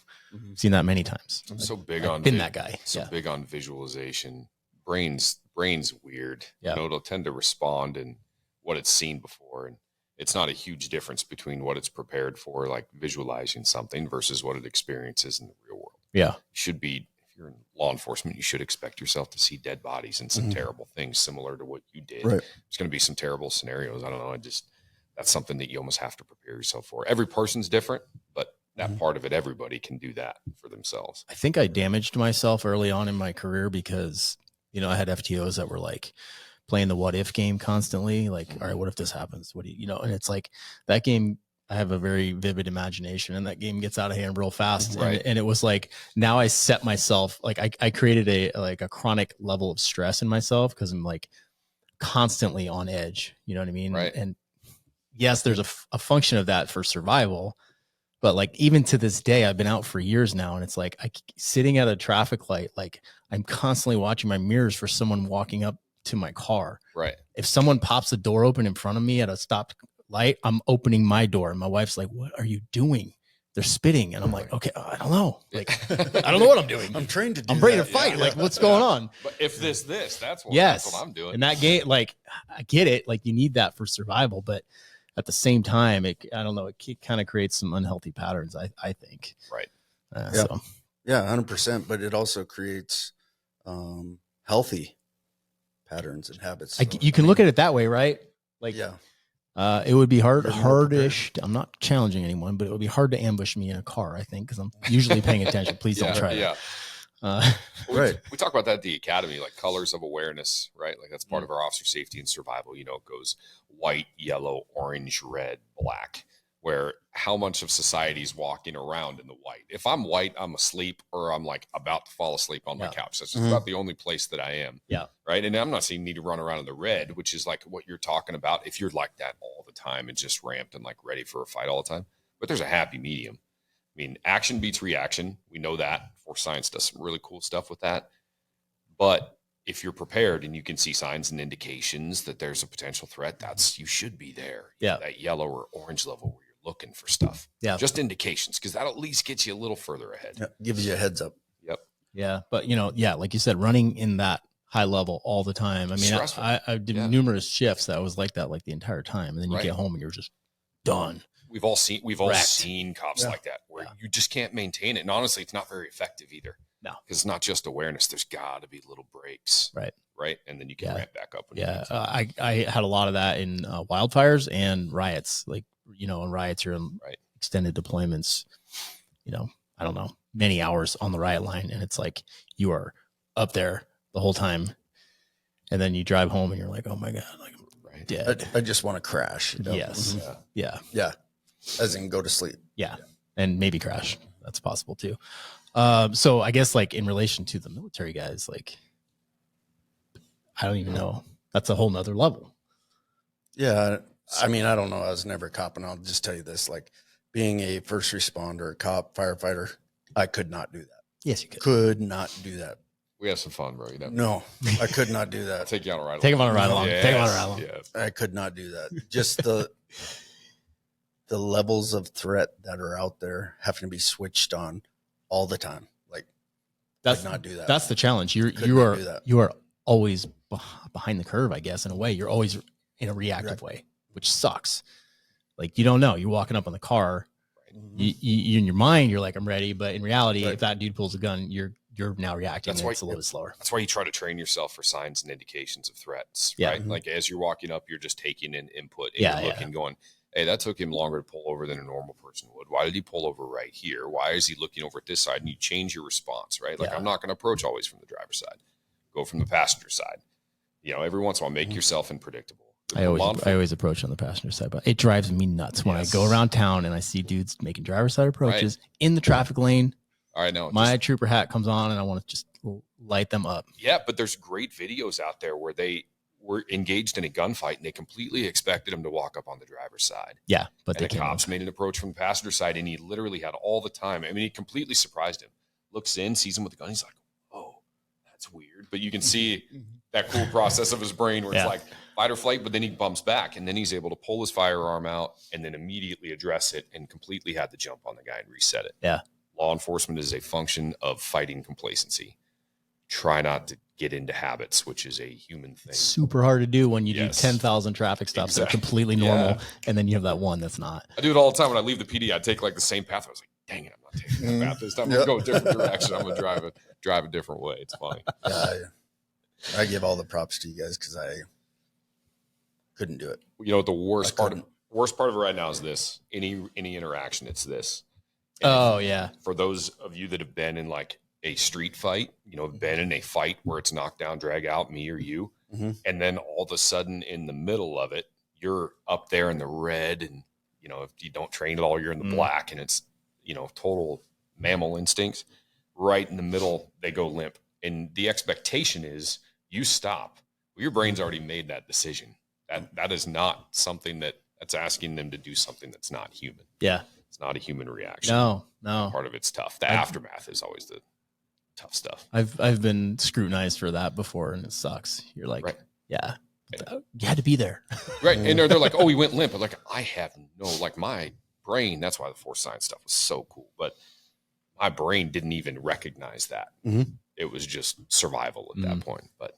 Seen that many times. I'm so big I've on been that guy. Big on visualization. Brain's weird. Yeah. It'll tend to respond in what it's seen before. And it's not a huge difference between what it's prepared for, like visualizing something versus what it experiences in the real world. Yeah. Should be, if you're in law enforcement, you should expect yourself to see dead bodies and some terrible things similar to what you did. Right. There's going to be some terrible scenarios. I don't know. That's something that you almost have to prepare yourself for. Every person's different, but that part of it, everybody can do that for themselves. I think I damaged myself early on in my career because, I had FTOs that were like playing the what if game constantly. Like, all right, what if this happens? What do you know? And it's like that game, I have a very vivid imagination, and that game gets out of hand real fast. Right. And it was like, now I set myself, like I created a chronic level of stress in myself because I'm like constantly on edge. You know what I mean? Right. And yes, there's a function of that for survival. But like, even to this day, I've been out for years now, and it's like sitting at a traffic light, like I'm constantly watching my mirrors for someone walking up to my car. Right. If someone pops the door open in front of me at a stopped light, I'm opening my door, and my wife's like, "What are you doing?" They're spitting, and I'm like, "Okay, I don't know. Like, I don't know what I'm doing. I'm trained to do I'm ready that. to fight. Yeah. Like, what's going on?" But if that's what, Yes, that's what I'm doing. And that game, like, I get it. Like, you need that for survival, but at the same time, I don't know. It kind of creates some unhealthy patterns. I think. Right. So. Yeah, 100%. But it also creates healthy patterns and habits. You can look at it that way, right? Like, yeah. It would be hardish. I'm not challenging anyone, but it would be hard to ambush me in a car, I think, because I'm usually paying attention. Please don't try that. Right. We talk about that at the academy, like colors of awareness, right? Like that's part of our officer safety and survival. It goes white, yellow, orange, red, black. where how much of society is walking around in the white. If I'm white, I'm asleep or I'm like about to fall asleep on my couch. That's just about the only place that I am. Yeah. Right. And I'm not saying you need to run around in the red, which is like what you're talking about. If you're like that all the time and just ramped and like ready for a fight all the time, but there's a happy medium. I mean, action beats reaction. We know that. Force Science does some really cool stuff with that. But if you're prepared and you can see signs and indications that there's a potential threat, you should be there. Yeah. That yellow or orange level where you're looking for stuff. Yeah. Just indications, because that'll at least get you a little further ahead. Yeah, gives you a heads up. Yep. Yeah. But, like you said, running in that high level all the time. I mean, I did numerous shifts that was like that, like the entire time. And then you get home and you're just done. We've all seen cops like that where you just can't maintain it. And honestly, it's not very effective either. No. Because it's not just awareness. There's got to be little breaks. Right. And then you can ramp back up. I had a lot of that in wildfires and riots. Like, in riots, you're in extended deployments, I don't know, many hours on the riot line. And it's like you are up there the whole time. And then you drive home and you're like, oh my God, like I'm dead. I just want to crash. Yes. Mm-hmm. Yeah. As in go to sleep. Yeah. And maybe crash. That's possible too. So I guess like in relation to the military guys, like, I don't even know. That's a whole nother level. Yeah. I mean, I don't know. I was never a cop, and I'll just tell you this, like being a first responder, a cop, firefighter, I could not do that. Yes, you could. Could not do that. We have some fun, bro. No, I could not do that. I'll take you on a ride. Take him on a ride along. Yes, Take him on a ride along. Yes. I could not do that. Just the levels of threat that are out there having to be switched on all the time. Like, that's could not do that. That's the challenge. You are always behind the curve, I guess, in a way. You're always in a reactive way, which sucks. Like, you don't know. You're walking up on the car. You in your mind, you're like, I'm ready. But in reality, if that dude pulls a gun, you're now reacting. It's a little bit slower. That's why you try to train yourself for signs and indications of threats, right? Mm-hmm. Like as you're walking up, you're just taking in input and you're looking, going, hey, that took him longer to pull over than a normal person would. Why did he pull over right here? Why is he looking over at this side? And you change your response, right? Like I'm not going to approach always from the driver's side. Go from the passenger side. Every once in a while, make yourself unpredictable. I always approach on the passenger side, but it drives me nuts when I go around town and I see dudes making driver's side approaches in the traffic lane. All right, no, my trooper hat comes on and I want to just light them up. Yeah, but there's great videos out there where they were engaged in a gunfight and they completely expected him to walk up on the driver's side. Yeah, but the cops made an approach from the passenger side and he literally had all the time. I mean, he completely surprised him. Looks in, sees him with the gun. He's like, oh, that's weird. But you can see that cool process of his brain where it's like fight or flight, but then he bumps back and then he's able to pull his firearm out and then immediately address it and completely had to jump on the guy and reset it. Yeah. Law enforcement is a function of fighting complacency. Try not to get into habits, which is a human thing. It's super hard to do when you do 10,000 traffic stops that are completely normal, and then you have that one that's not. I do it all the time. When I leave the PD, I take like the same path. I was like, dang it, I'm not taking that path this time. I'm going to go a different direction. I'm going to drive a different way. It's funny. I give all the props to you guys because I couldn't do it. The worst part of it right now is this. Any interaction, it's this. And for those of you that have been in like a street fight, been in a fight where it's knock down, drag out, me or you, and then all of a sudden in the middle of it, you're up there in the red, and if you don't train at all, you're in the black, and it's total mammal instincts. Right in the middle, they go limp, and the expectation is you stop. Well, your brain's already made that decision. That is not something that's asking them to do something that's not human. Yeah. It's not a human reaction. No. Part of it's tough. The aftermath is always the tough stuff. I've been scrutinized for that before, and it sucks. You're like, you had to be there. Right. And they're like, oh, he went limp. I'm like, I have my brain. That's why the Force Science stuff was so cool. But my brain didn't even recognize that. It was just survival at that point. But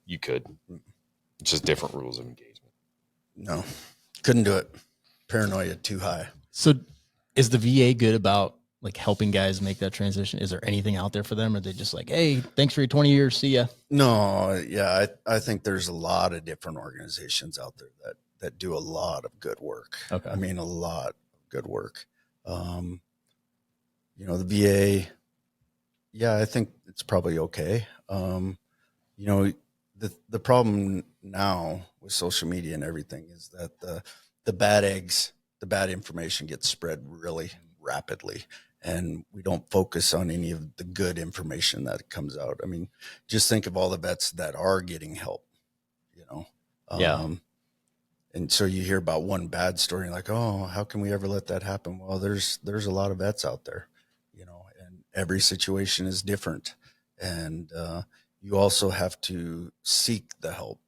you could. It's just different rules of engagement. No, couldn't do it. Paranoia too high. So is the VA good about like helping guys make that transition? Is there anything out there for them? Or are they just like, hey, thanks for your 20 years. See ya. No. Yeah. I think there's a lot of different organizations out there that do a lot of good work. Okay. I mean, a lot of good work. The VA, I think it's probably okay. The problem now with social media and everything is that the bad eggs the bad information gets spread really rapidly, and we don't focus on any of the good information that comes out. I mean, just think of all the vets that are getting help, you know? Yeah. And so you hear about one bad story, like, oh, how can we ever let that happen? Well, there's a lot of vets out there, you know, and every situation is different. And you also have to seek the help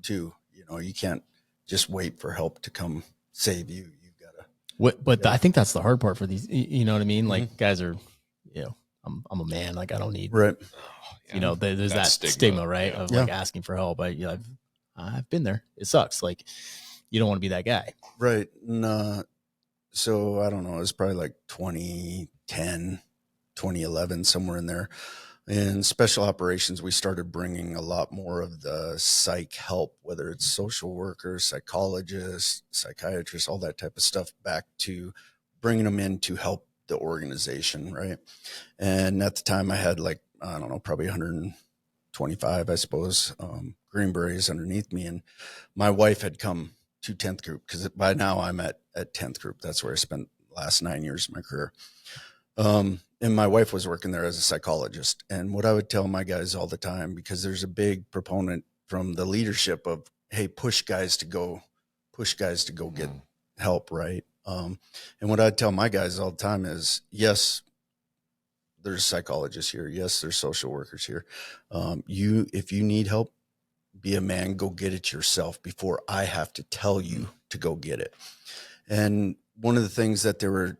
too. You know, you can't just wait for help to come save you. You gotta. But I think that's the hard part for these. You know what I mean? Like, Mm-hmm. guys are, you know, I'm a man. Like, I don't need, Right. you know, there's that stigma, right? Of like asking for help. I've been there. It sucks. Like, you don't want to be that guy. Right. And, so I don't know, it was probably like 2010, 2011, somewhere in there. In special operations, we started bringing a lot more of the psych help, whether it's social workers, psychologists, psychiatrists, all that type of stuff, back to bringing them in to help the organization. Right. And at the time I had like, I don't know, probably 125, I suppose, Green Berets underneath me. And my wife had come to 10th group, because by now I'm at 10th group. That's where I spent the last 9 years of my career. And my wife was working there as a psychologist. And what I would tell my guys all the time, because there's a big proponent from the leadership of, hey, push guys to go get help. Right. And what I'd tell my guys all the time is, yes, there's psychologists here. Yes, there's social workers here. If you need help, be a man, go get it yourself before I have to tell you to go get it. And one of the things that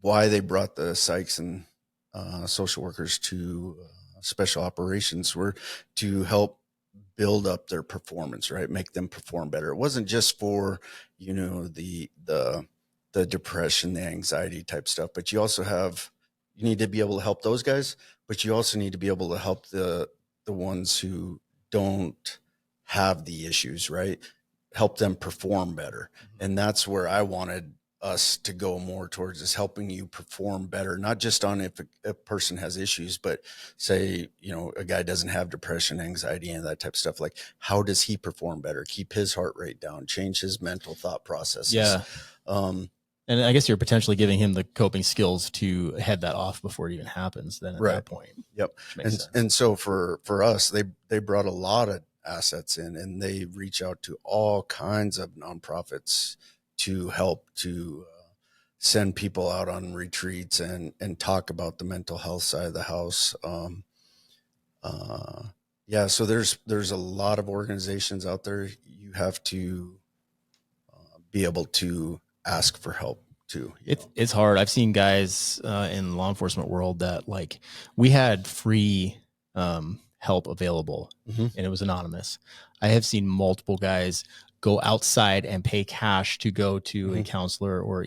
why they brought the psychs and social workers to special operations were to help build up their performance, right? Make them perform better. It wasn't just for, you know, the depression, the anxiety type stuff, but you need to be able to help those guys, but you also need to be able to help the ones who don't have the issues, right? Help them perform better. And that's where I wanted us to go more towards, is helping you perform better, not just on if a person has issues, but say, you know, a guy doesn't have depression, anxiety, and that type of stuff. Like, how does he perform better? Keep his heart rate down, change his mental thought processes. Yeah. And I guess you're potentially giving him the coping skills to head that off before it even happens. Then at that point. Yep. And so for us, they brought a lot of assets in, and they reach out to all kinds of nonprofits to help to send people out on retreats and talk about the mental health side of the house. So there's a lot of organizations out there. You have to be able to ask for help too. It's hard. I've seen guys in the law enforcement world that, like, we had free help available, and it was anonymous. I have seen multiple guys go outside and pay cash to go to a counselor,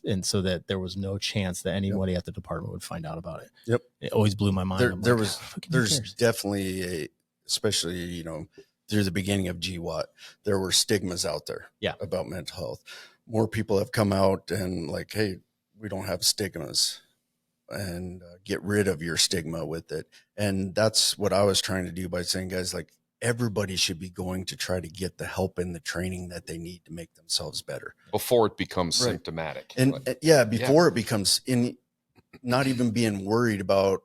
and so that there was no chance that anybody at the department would find out about it. Yep. It always blew my mind. There's definitely especially, you know, through the beginning of GWAT, there were stigmas out there about mental health. More people have come out and like, hey, we don't have stigmas, and get rid of your stigma with it. And that's what I was trying to do by saying, guys, like, everybody should be going to try to get the help and the training that they need to make themselves better before it becomes symptomatic. And before it becomes not even being worried about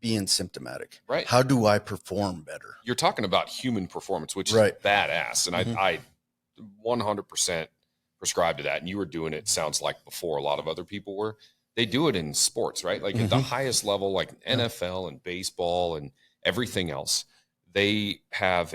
being symptomatic. Right. How do I perform better? You're talking about human performance, which is badass. And I 100% prescribe to that. And you were doing it, sounds like, before a lot of other people were. They do it in sports, right? Like at the highest level, like NFL and baseball and everything else. They have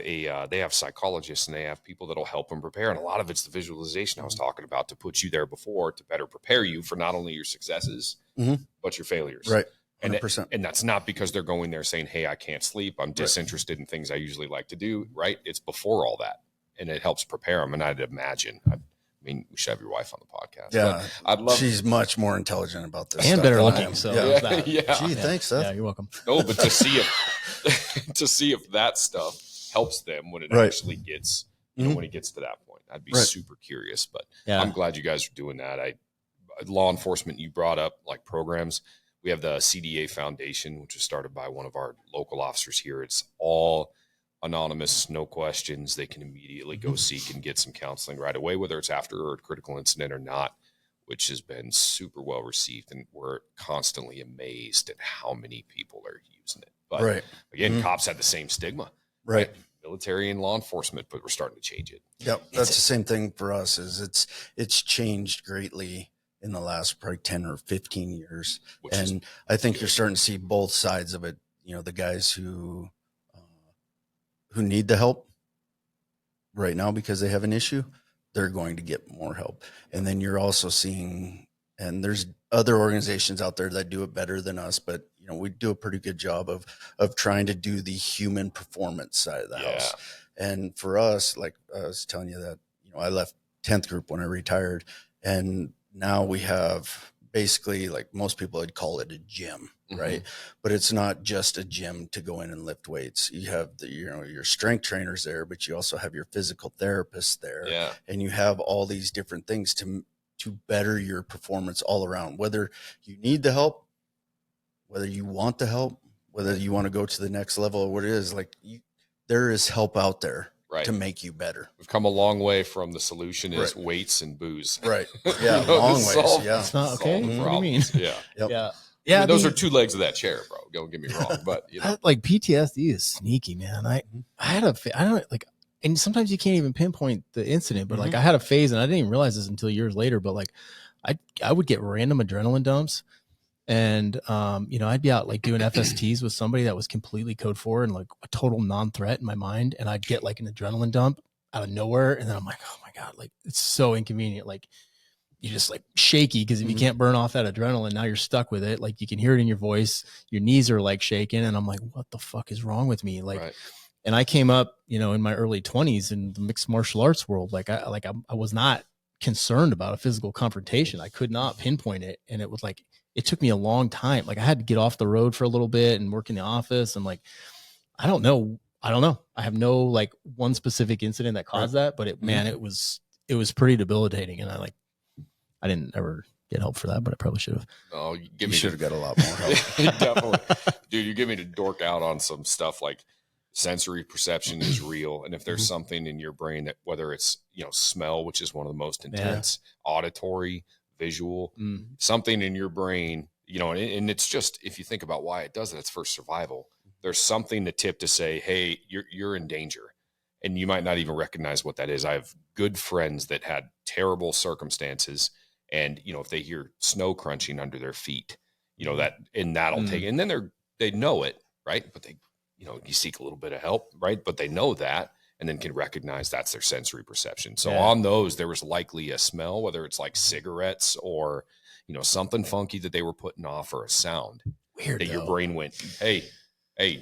psychologists, and they have people that'll help them prepare. And a lot of it's the visualization I was talking about, to put you there before, to better prepare you for not only your successes, but your failures. Right. 100%. And that's not because they're going there saying, hey, I can't sleep, I'm disinterested in things I usually like to do. Right. It's before all that. And it helps prepare them. And I'd imagine, I mean, we should have your wife on the podcast. Yeah. I'd love She's much more intelligent about this and stuff better looking. So Gee, thanks, Seth. Yeah, you're welcome. No, but to see if that stuff helps them when it actually gets, you know, when it gets to that point, I'd be super curious. But I'm glad you guys are doing that. Law enforcement, you brought up like programs. We have the CDA Foundation, which was started by one of our local officers here. It's all anonymous, no questions. They can immediately go seek and get some counseling right away, whether it's after a critical incident or not, which has been super well received. And we're constantly amazed at how many people are using it. But again, cops had the same stigma, right? Military and law enforcement, but we're starting to change it. Yep. That's the same thing for us. Is it's changed greatly in the last probably 10 or 15 years. And I think you're starting to see both sides of it. You know, the guys who need the help right now because they have an issue, they're going to get more help. And then you're also seeing, and there's other organizations out there that do it better than us, but you know, we do a pretty good job of trying to do the human performance side of the house. And for us, like I was telling you that, you know, I left 10th group when I retired, and now we have basically, like most people would call it a gym, right? But it's not just a gym to go in and lift weights. You have your strength trainers there, but you also have your physical therapists there, and you have all these different things to better your performance all around, whether you need the help, whether you want the help, whether you want to go to the next level or what it is. Like there is help out there to make you better. We've come a long way from the solution is weights and booze. Right. Yeah. Long ways. It's not okay. What do you mean? Yeah. Yeah. I mean, those are two legs of that chair, bro. Don't get me wrong, but you know, like PTSD is sneaky, man. I don't like, and sometimes you can't even pinpoint the incident, but like I had a phase, and I didn't even realize this until years later, but like I would get random adrenaline dumps, and you know, I'd be out like doing FSTs with somebody that was completely code 4 and like a total non-threat in my mind, and I'd get like an adrenaline dump out of nowhere, and then I'm like, oh my god, like it's so inconvenient. Like you're just like shaky because if you can't burn off that adrenaline, now you're stuck with it. Like you can hear it in your voice, your knees are like shaking, and I'm like, what the fuck is wrong with me? Like, and I came up, you know, in my early 20s in the mixed martial arts world. Like I was not concerned about a physical confrontation. I could not pinpoint it, and it was like it took me a long time. Like I had to get off the road for a little bit and work in the office, and like I don't know. I have no like one specific incident that caused that, but it was pretty debilitating, and I didn't ever get help for that, but I probably should have. Oh, you should have got a lot more help. Definitely. Dude, you give me to dork out on some stuff like sensory perception is real. And if there's something in your brain that, whether it's, you know, smell, which is one of the most intense, auditory, visual, something in your brain, you know, and it's just, if you think about why it does it, it's for survival. There's something to tip to say, hey, you're in danger. And you might not even recognize what that is. I have good friends that had terrible circumstances, and, you know, if they hear snow crunching under their feet, you know, that'll take it. And then they know it, right? But they, you know, you seek a little bit of help, right? But they know that, and then can recognize that's their sensory perception. So on those, there was likely a smell, whether it's like cigarettes or, you know, something funky that they were putting off, or a sound. Weird that your brain went, hey,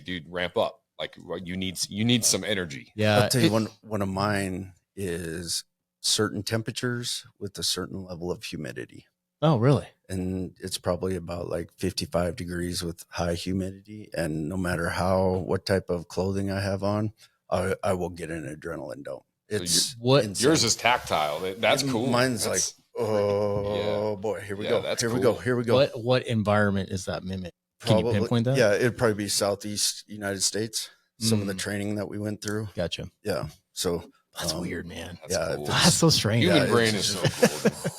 dude, ramp up. Like you need some energy. Yeah. I'll tell you one of mine is certain temperatures with a certain level of humidity. Oh, really? And it's probably about like 55 degrees with high humidity. And no matter what type of clothing I have on, I will get an adrenaline dump. It's insane. Yours is tactile. That's cool. Mine's like, boy, here we go. Here we go. What environment is that mimic? Can you pinpoint that? Yeah, it'd probably be Southeast United States. Some of the training that we went through. Gotcha. Yeah. So that's weird, man. That's cool. That's so strange. Human brain is so cool.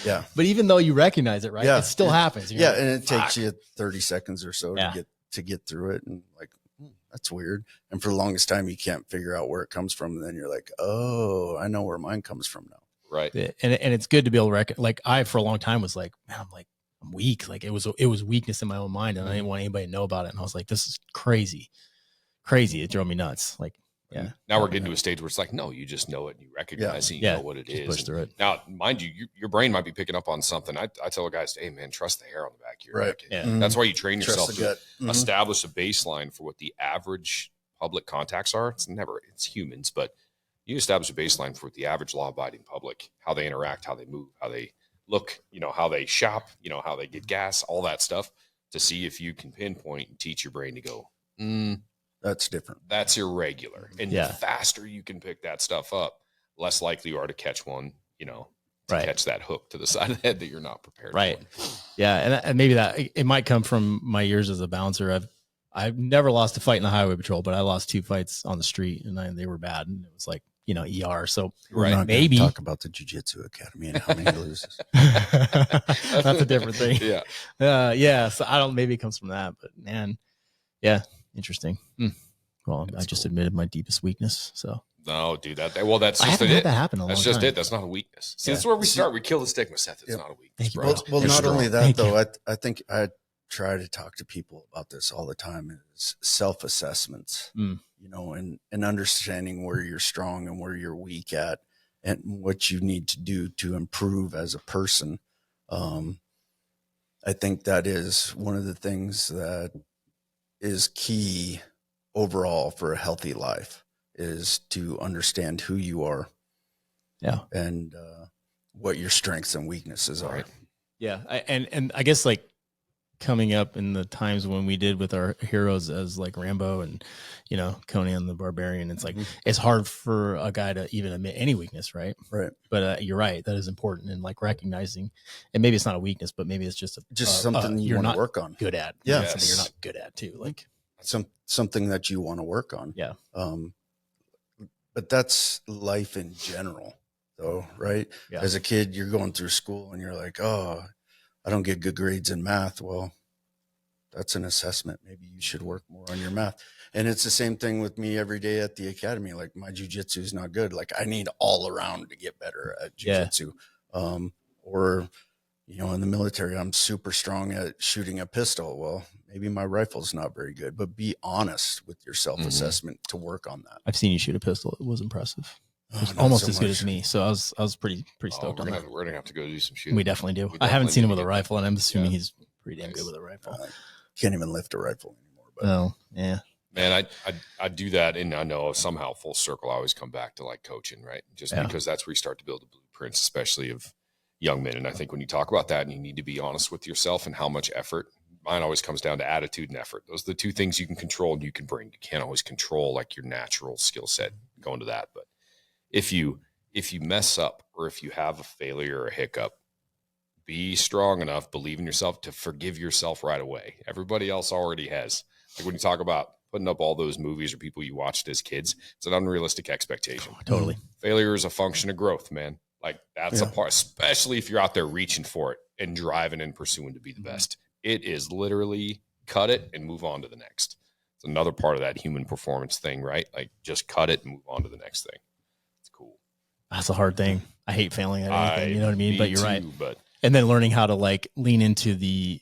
Yeah. But even though you recognize it, right? Yeah. It still happens. You're like, and it takes you 30 seconds or so to get through it. And like, that's weird. And for the longest time, you can't figure out where it comes from. And then you're like, oh, I know where mine comes from now. Right. And it's good to be able to recognize. Like I, for a long time, was like, man, I'm weak. Like it was weakness in my own mind, and I didn't want anybody to know about it. And I was like, this is crazy. It drove me nuts. Like, yeah. Now we're getting to a stage where it's like, no, you just know it, and you recognize it, you know what it is. Push through it. Now, mind you, your brain might be picking up on something. I tell guys, hey man, trust the hair on the back of your neck. Yeah. That's why you train yourself to gut. establish a baseline for what the average public contacts are. It's humans, but you establish a baseline for what the average law-abiding public, how they interact, how they move, how they look, you know, how they shop, you know, how they get gas, all that stuff, to see if you can pinpoint and teach your brain to go, that's different. That's irregular. And the faster you can pick that stuff up, less likely you are to catch one, you know, to catch that hook to the side of the head that you're not prepared for. Yeah. And maybe that it might come from my years as a bouncer. I've never lost a fight in the highway patrol, but I lost 2 fights on the street, and they were bad, and it was like, ER. So We're not maybe talk about the Jiu-Jitsu Academy and how many loses. that's a different thing. Yeah. So I don't. Maybe it comes from that, but man, yeah, interesting. Well, I just admitted my deepest weakness. So No, dude. That's I just haven't had that happen in a That's long just time. it. That's not a weakness. See, that's where we start. We kill the stigma, Seth. It's not a weakness, Thank you, bro. bro. Well, You're not strong. only that, Thank though, you. I think I try to talk to people about this all the time is self-assessments, and understanding where you're strong and where you're weak at and what you need to do to improve as a person. I think that is one of the things that is key overall for a healthy life is to understand who you are. Yeah. And what your strengths and weaknesses are. Right. Yeah. And I guess like coming up in the times when we did with our heroes as like Rambo and, Conan the Barbarian, it's like, it's hard for a guy to even admit any weakness. Right. Right. But you're right. That is important. And like recognizing, and maybe it's not a weakness, but maybe it's just something you want to work on. Good at. Yeah. Something you're not good at too. Like something that you want to work on. Yeah. But that's life in general though. Right. Yeah. As a kid, you're going through school and you're like, oh, I don't get good grades in math. Well, that's an assessment. Maybe you should work more on your math. And it's the same thing with me every day at the academy. Like my jiu-jitsu is not good. Like I need all around to get better at jiu-jitsu. Or, in the military, I'm super strong at shooting a pistol. Well, maybe my rifle's not very good, but be honest with your self-assessment to work on that. I've seen you shoot a pistol. It was impressive. It was Not almost so as good much. as me. So I was pretty stoked on that. We're gonna have to go do some shooting. We definitely do. We I haven't definitely seen him need with to a get rifle, and I'm assuming Yeah. he's pretty damn good with a rifle. Can't even lift a rifle anymore. But Oh, yeah. Man, I do that, and I know somehow full circle I always come back to like coaching, right? Just because that's where you start to build the blueprints, especially of young men. And I think when you talk about that, and you need to be honest with yourself and how much effort. Mine always comes down to attitude and effort. Those are the 2 things you can control and you can bring. You can't always control like your natural skill set going to that. But if you mess up or if you have a failure or a hiccup, be strong enough, believe in yourself to forgive yourself right away. Everybody else already has. Like when you talk about putting up all those movies or people you watched as kids, it's an unrealistic expectation. Totally. Failure is a function of growth, man. Like that's a part, especially if you're out there reaching for it and driving and pursuing to be the best. It is literally cut it and move on to the next. It's another part of that human performance thing, right? Like just cut it and move on to the next thing. It's cool. That's a hard thing. I hate failing at anything. You know what I mean? But you're right. But And then learning how to like lean into the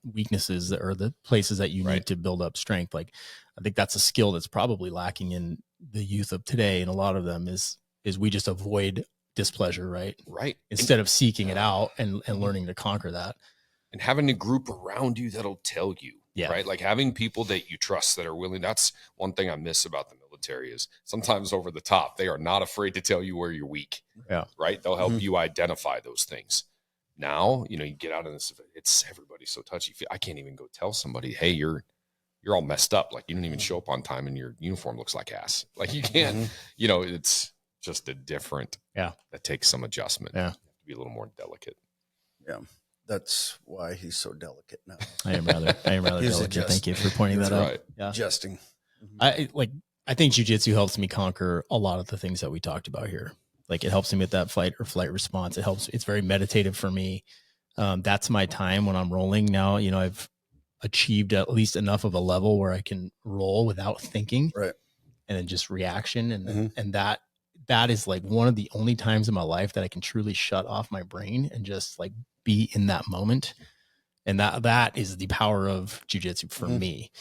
weaknesses or the places that you need to build up strength. Like I think that's a skill that's probably lacking in the youth of today. And a lot of them is we just avoid displeasure, right? Right. Instead of seeking it out and learning to conquer that. And having a group around you that'll tell you, right? Like having people that you trust that are willing. That's one thing I miss about the military is sometimes over the top, they are not afraid to tell you where you're weak. Yeah. Right. They'll help you identify those things. Now, you get out in this, it's everybody's so touchy. I can't even go tell somebody, hey, you're all messed up. Like you didn't even show up on time and your uniform looks like ass. Like you can't, it's just a different, that takes some adjustment. Yeah. You have to be a little more delicate. Yeah. That's why he's so delicate now. I am rather delicate. Thank you for pointing that out. Right. Yeah. Adjusting. I think jiu-jitsu helps me conquer a lot of the things that we talked about here. Like it helps me with that fight or flight response. It's very meditative for me. That's my time when I'm rolling now. I've achieved at least enough of a level where I can roll without thinking. Right. And then just reaction. And that is like one of the only times in my life that I can truly shut off my brain and just like be in that moment. And that is the power of jiu-jitsu for me.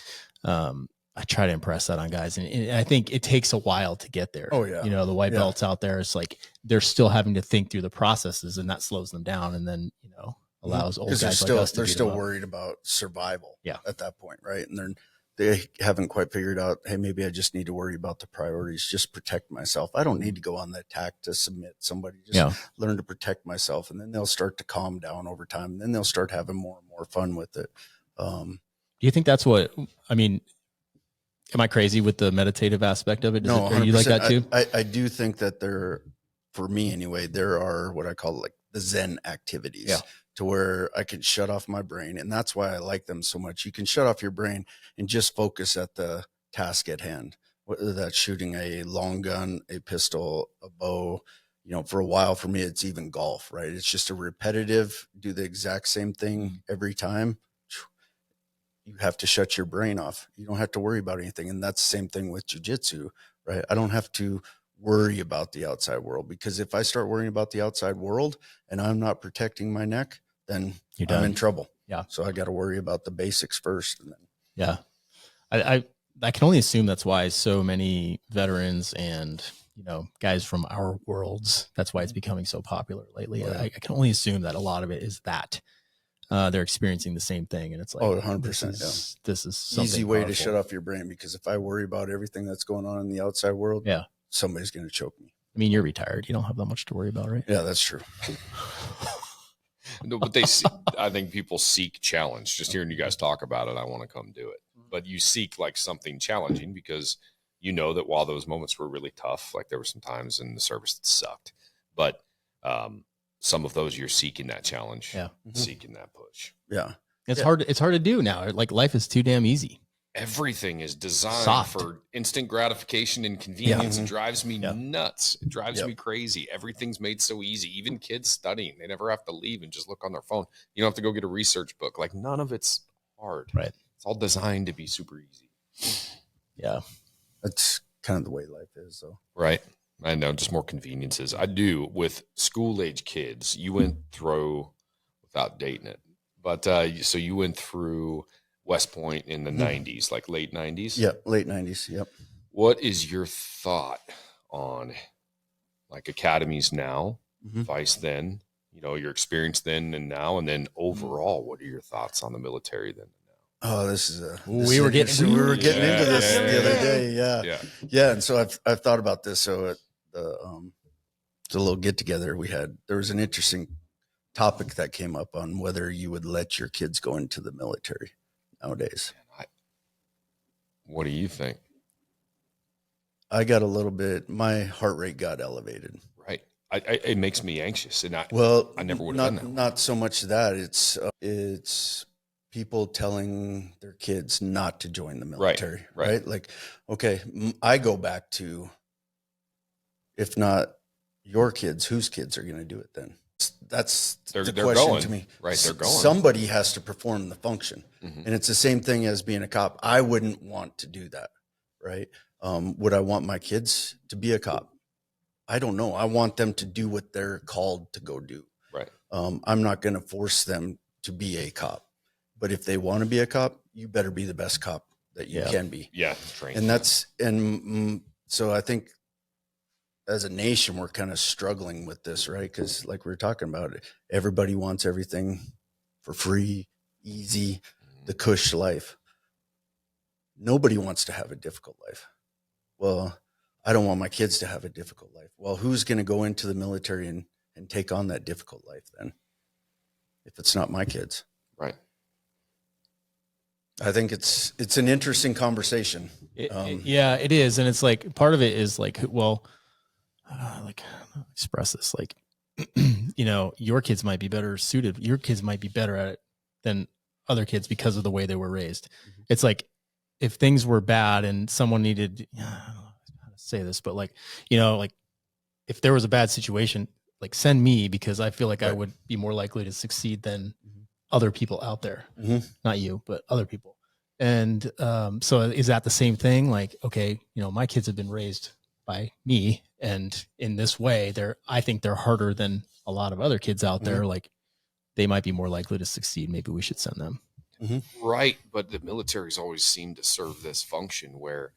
I try to impress that on guys. And I think it takes a while to get there. Oh yeah. The white belts out there, it's like, they're still having to think through the processes and that slows them down. And then, allows old guys like us to they're beat still them up. worried about survival at that point. Right. And they haven't quite figured out, hey, maybe I just need to worry about the priorities, just protect myself. I don't need to go on the attack to submit somebody, just learn to protect myself. And then they'll start to calm down over time. And then they'll start having more and more fun with it. Do you think that's am I crazy with the meditative aspect of it? No, are you like that too? I do think that for me anyway, there are what I call like the Zen activities to where I can shut off my brain. And that's why I like them so much. You can shut off your brain and just focus at the task at hand, whether that's shooting a long gun, a pistol, a bow. You know, for a while for me, it's even golf, right? It's just a repetitive, do the exact same thing every time. You have to shut your brain off. You don't have to worry about anything. And that's the same thing with jiu-jitsu, right? I don't have to worry about the outside world, because if I start worrying about the outside world and I'm not protecting my neck, then I'm in trouble. Yeah. So I got to worry about the basics first. And then, yeah. I can only assume that's why so many veterans and, you know, guys from our worlds, that's why it's becoming so popular lately. Right. I can only assume that a lot of it is that they're experiencing the same thing. And it's like, 100%. This is something easy way powerful. to shut off your brain, because if I worry about everything that's going on in the outside world, Yeah, somebody's going to choke me. I mean, you're retired. You don't have that much to worry about, right? Yeah, that's true. No, but I think people seek challenge. Just hearing you guys talk about it, I want to come do it. But you seek like something challenging because you know that while those moments were really tough, like there were some times in the service that sucked, but some of those you're seeking that challenge, seeking that push. Yeah. It's hard. It's hard to do now. Like life is too damn easy. Everything is designed Soft. for instant gratification and convenience. It drives me nuts. It drives me crazy. Everything's made so easy. Even kids studying, they never have to leave and just look on their phone. You don't have to go get a research book. Like none of it's hard. Right. It's all designed to be super easy. Yeah. That's kind of the way life is, though. Right. I know, just more conveniences. I do with school age kids. You went through, without dating it, but so you went through West Point in the 90s, like late 90s? Yep, late 90s. Yep. What is your thought on like academies now, Vice then, you know, your experience then and now, and then overall, what are your thoughts on the military then and now? Oh, this is we were getting into this the other day. Yeah. And so I've thought about this. So at the little get together we had, there was an interesting topic that came up on whether you would let your kids go into the military nowadays. What do you think? I got a little bit, my heart rate got elevated. Right. It makes me anxious, and I never would have done that. Not so much that it's people telling their kids not to join the military, right? Like, okay, I go back to, if not your kids, whose kids are going to do it then? That's the question going, to me. Right, they're going. Somebody has to perform the function. And it's the same thing as being a cop. I wouldn't want to do that, right? Would I want my kids to be a cop? I don't know. I want them to do what they're called to go do. Right. I'm not going to force them to be a cop. But if they want to be a cop, you better be the best cop that you can be. Yeah. So I think as a nation, we're kind of struggling with this, right? Because like we were talking about, everybody wants everything for free, easy, the cush life. Nobody wants to have a difficult life. Well, I don't want my kids to have a difficult life. Well, who's going to go into the military and take on that difficult life then, if it's not my kids? Right. I think it's an interesting conversation. Yeah, it is. And it's like, part of it is like, well, like express this, like, you know, your kids might be better suited. Your kids might be better at it than other kids because of the way they were raised. It's like, if things were bad and someone needed, I don't know how to say this, but like, you know, like if there was a bad situation, like send me, because I feel like I would be more likely to succeed than other people out there. Not you, but other people. And so is that the same thing? Like, okay, you know, my kids have been raised by me, and in this way, I think they're harder than a lot of other kids out there. Like, they might be more likely to succeed. Maybe we should send them. Right. But the military's always seemed to serve this function where,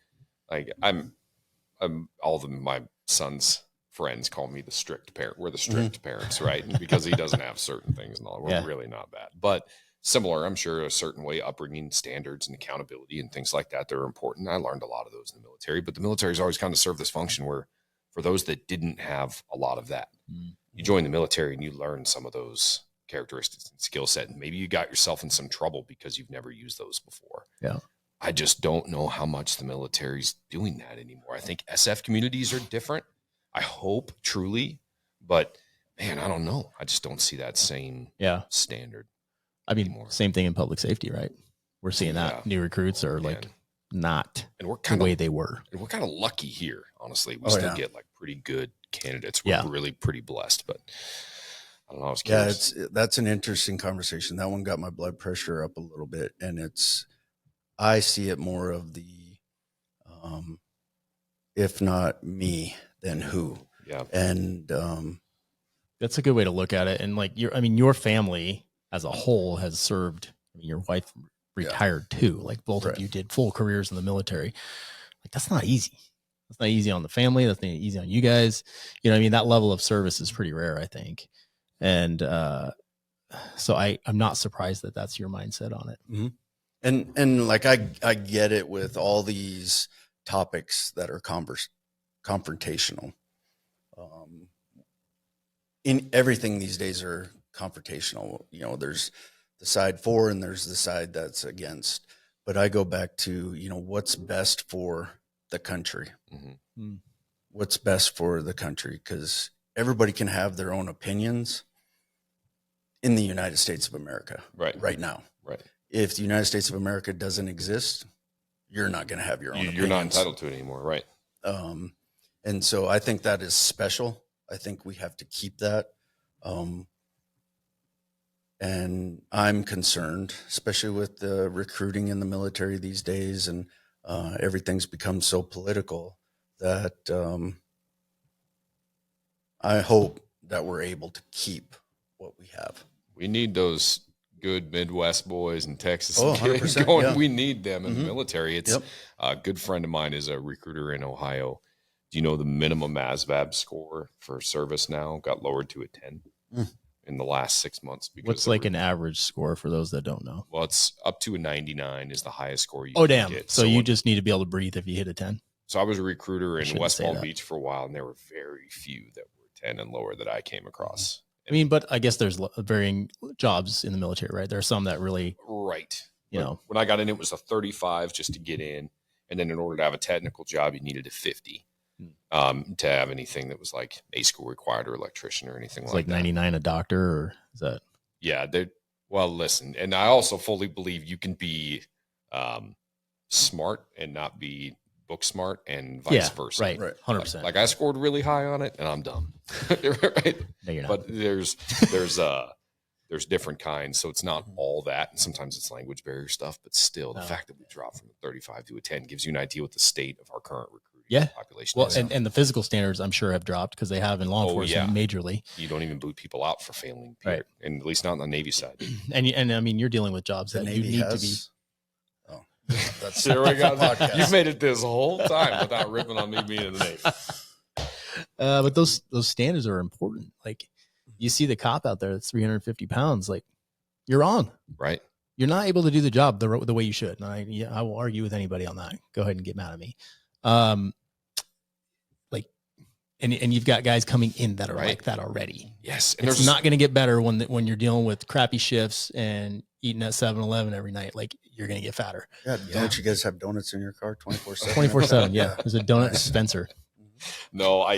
like, I'm all of my son's friends call me the strict parent. We're the strict parents, right? And because he doesn't have certain things and all, we're really not bad. But similar, I'm sure, a certain way, upbringing standards and accountability and things like that, they're important. I learned a lot of those in the military, but the military's always kind of served this function where, for those that didn't have a lot of that, you join the military and you learn some of those characteristics and skill set. And maybe you got yourself in some trouble because you've never used those before. Yeah. I just don't know how much the military's doing that anymore. I think SF communities are different. I hope truly, but man, I don't know. I just don't see that same standard. I mean, anymore. Same thing in public safety, right? We're seeing that new recruits are like not and we're the way they were. And we're kind of lucky here, honestly. We still get like pretty good candidates. We're really pretty blessed, but I don't know. I was curious. That's an interesting conversation. That one got my blood pressure up a little bit, and I see it more of the, if not me, then who? Yeah. And, that's a good way to look at it. And like your family as a whole has served. I mean, your wife retired too. Like both of you did full careers in the military. Like that's not easy. That's not easy on the family. That's not easy on you guys. You know what I mean? That level of service is pretty rare, I think. And so I'm not surprised that that's your mindset on it. Mm-hmm. And like I get it with all these topics that are confrontational. In everything these days are confrontational. You know, there's the side for and there's the side that's against. But I go back to, what's best for the country. Mm-hmm. What's best for the country? Because everybody can have their own opinions in the United States of America right now. Right. If the United States of America doesn't exist, you're not going to have your own opinions. You're not entitled to it anymore. Right. And so I think that is special. I think we have to keep that. And I'm concerned, especially with the recruiting in the military these days, and everything's become so political that I hope that we're able to keep what we have. We need those good Midwest boys and Texas kids going. Yeah. We need them in the military. It's a good friend of mine is a recruiter in Ohio. Do you know the minimum ASVAB score for service now got lowered to a 10 in the last 6 months? What's like an average score for those that don't know? Well, it's up to a 99 is the highest score you can get. So you just need to be able to breathe if you hit a 10? So I was a recruiter in West Palm Beach for a while, and there were very few that were 10 and lower that I came across. I mean, but I guess there's varying jobs in the military, right? There are some that really... Right. When I got in, it was a 35 just to get in. And then in order to have a technical job, you needed a 50. To have anything that was like A school required or electrician or anything like that. 99 a doctor, or is that? Yeah. Well, listen, and I also fully believe you can be smart and not be book smart and vice versa. Right. 100%. Like I scored really high on it and I'm dumb. Right. No, you're not. But there's different kinds. So it's not all that. And sometimes it's language barrier stuff, but still the fact that we dropped from a 35 to a 10 gives you an idea what the state of our current recruiting population is. Well, and the physical standards I'm sure have dropped because they have in law enforcement majorly. You don't even boot people out for failing, period. Right. And at least not on the Navy side. And I mean, you're dealing with jobs that you need to be. Oh, that's there we go. You've made it this whole time without ripping on me being in the Navy. But those standards are important. Like you see the cop out there that's 350 pounds, like you're wrong. Right. You're not able to do the job the way you should. And I will argue with anybody on that. Go ahead and get mad at me. And you've got guys coming in that are like that already. Yes. And it's not going to get better when you're dealing with crappy shifts and eating at 7-Eleven every night. Like you're going to get fatter. Yeah. Don't you guys have donuts in your car 24/7? 24/7. Yeah. There's a donut dispenser. No,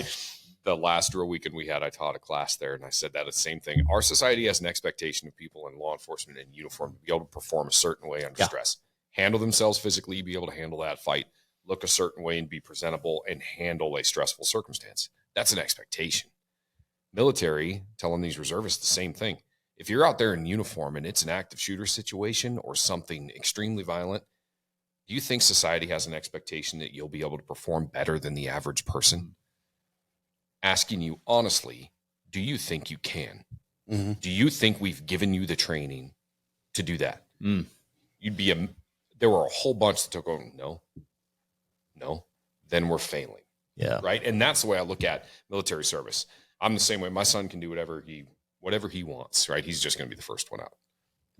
the last drill weekend we had, I taught a class there and I said that the same thing. Our society has an expectation of people in law enforcement in uniform to be able to perform a certain way under stress, handle themselves physically, be able to handle that fight, look a certain way and be presentable and handle a stressful circumstance. That's an expectation. Military, telling these reservists the same thing. If you're out there in uniform and it's an active shooter situation or something extremely violent, do you think society has an expectation that you'll be able to perform better than the average person? Asking you honestly, do you think you can? Mm-hmm. Do you think we've given you the training to do that? There were a whole bunch that took on, no, then we're failing. Yeah. Right. And that's the way I look at military service. I'm the same way. My son can do whatever he wants. Right. He's just going to be the first one out.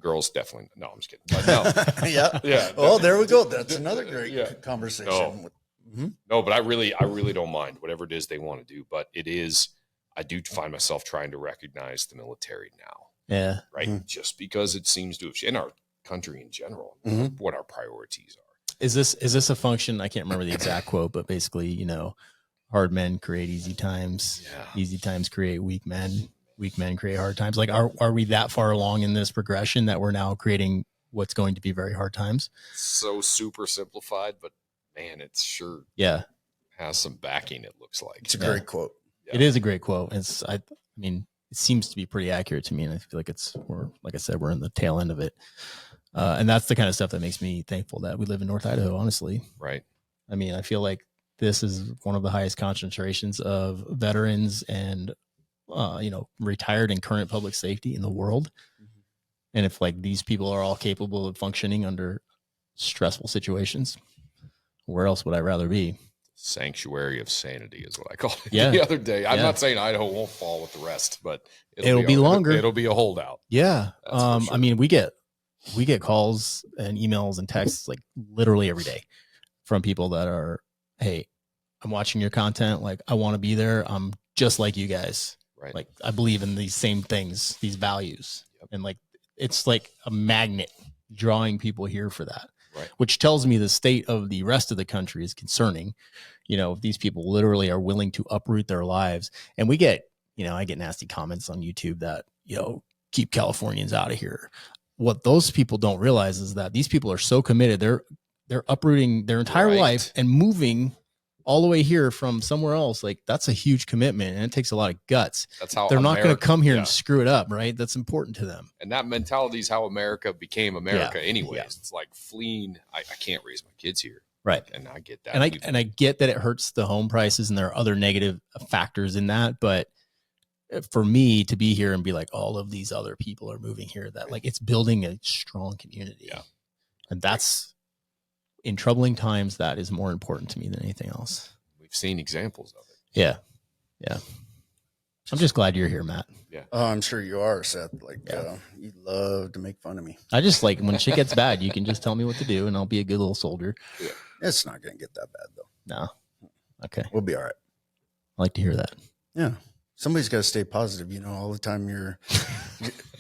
Girls definitely. No, I'm just kidding. But no. Yeah. Oh, there we go. That's another great conversation. No, but I really don't mind whatever it is they want to do. But I do find myself trying to recognize the military now. Yeah. Right. Mm-hmm. Just because it seems to have, in our country in general, what our priorities are. Is this a function? I can't remember the exact quote, but basically, hard men create easy times. Yeah. Easy times create weak men. weak men create hard times. Like, are we that far along in this progression that we're now creating what's going to be very hard times? So super simplified, but man, it's sure has some backing. It looks like It's a great quote. It is a great quote. I mean, it seems to be pretty accurate to me, and I feel like like I said, we're in the tail end of it. And that's the kind of stuff that makes me thankful that we live in North Idaho, honestly. Right. I mean, I feel like this is one of the highest concentrations of veterans and, retired and current public safety in the world. Mm-hmm. And if like these people are all capable of functioning under stressful situations, where else would I rather be? Sanctuary of sanity is what I called it the other day. I'm not saying Idaho won't fall with the rest, but it'll be longer. It'll be a holdout. Yeah. Sure. I mean, we get calls and emails and texts like literally every day from people that are, hey, I'm watching your content. Like, I want to be there. I'm just like you guys. Right. Like, I believe in these same things, these values. Yep. And like, it's like a magnet drawing people here for that, right. Which tells me the state of the rest of the country is concerning. If these people literally are willing to uproot their lives, and we get, I get nasty comments on YouTube that, keep Californians out of here. What those people don't realize is that these people are so committed. They're uprooting their entire life and moving all the way here from somewhere else. Like, that's a huge commitment, and it takes a lot of guts. That's how they're not going to come here and screw it up. Right. That's important to them. And that mentality is how America became America anyways. Yeah. It's like fleeing. I can't raise my kids here. Right. And I get that. And I get that it hurts the home prices, and there are other negative factors in that. But for me to be here and be like, all of these other people are moving here, that like, it's building a strong community. Yeah. And that's, in troubling times, that is more important to me than anything else. We've seen examples of it. Yeah. Yeah. I'm just glad you're here, Matt. Yeah. Oh, I'm sure you are, Seth. Like, you love to make fun of me. I just like when shit gets bad, you can just tell me what to do and I'll be a good little soldier. Yeah. It's not going to get that bad though. No. Okay. We'll be all right. I like to hear that. Yeah. Somebody's got to stay positive, all the time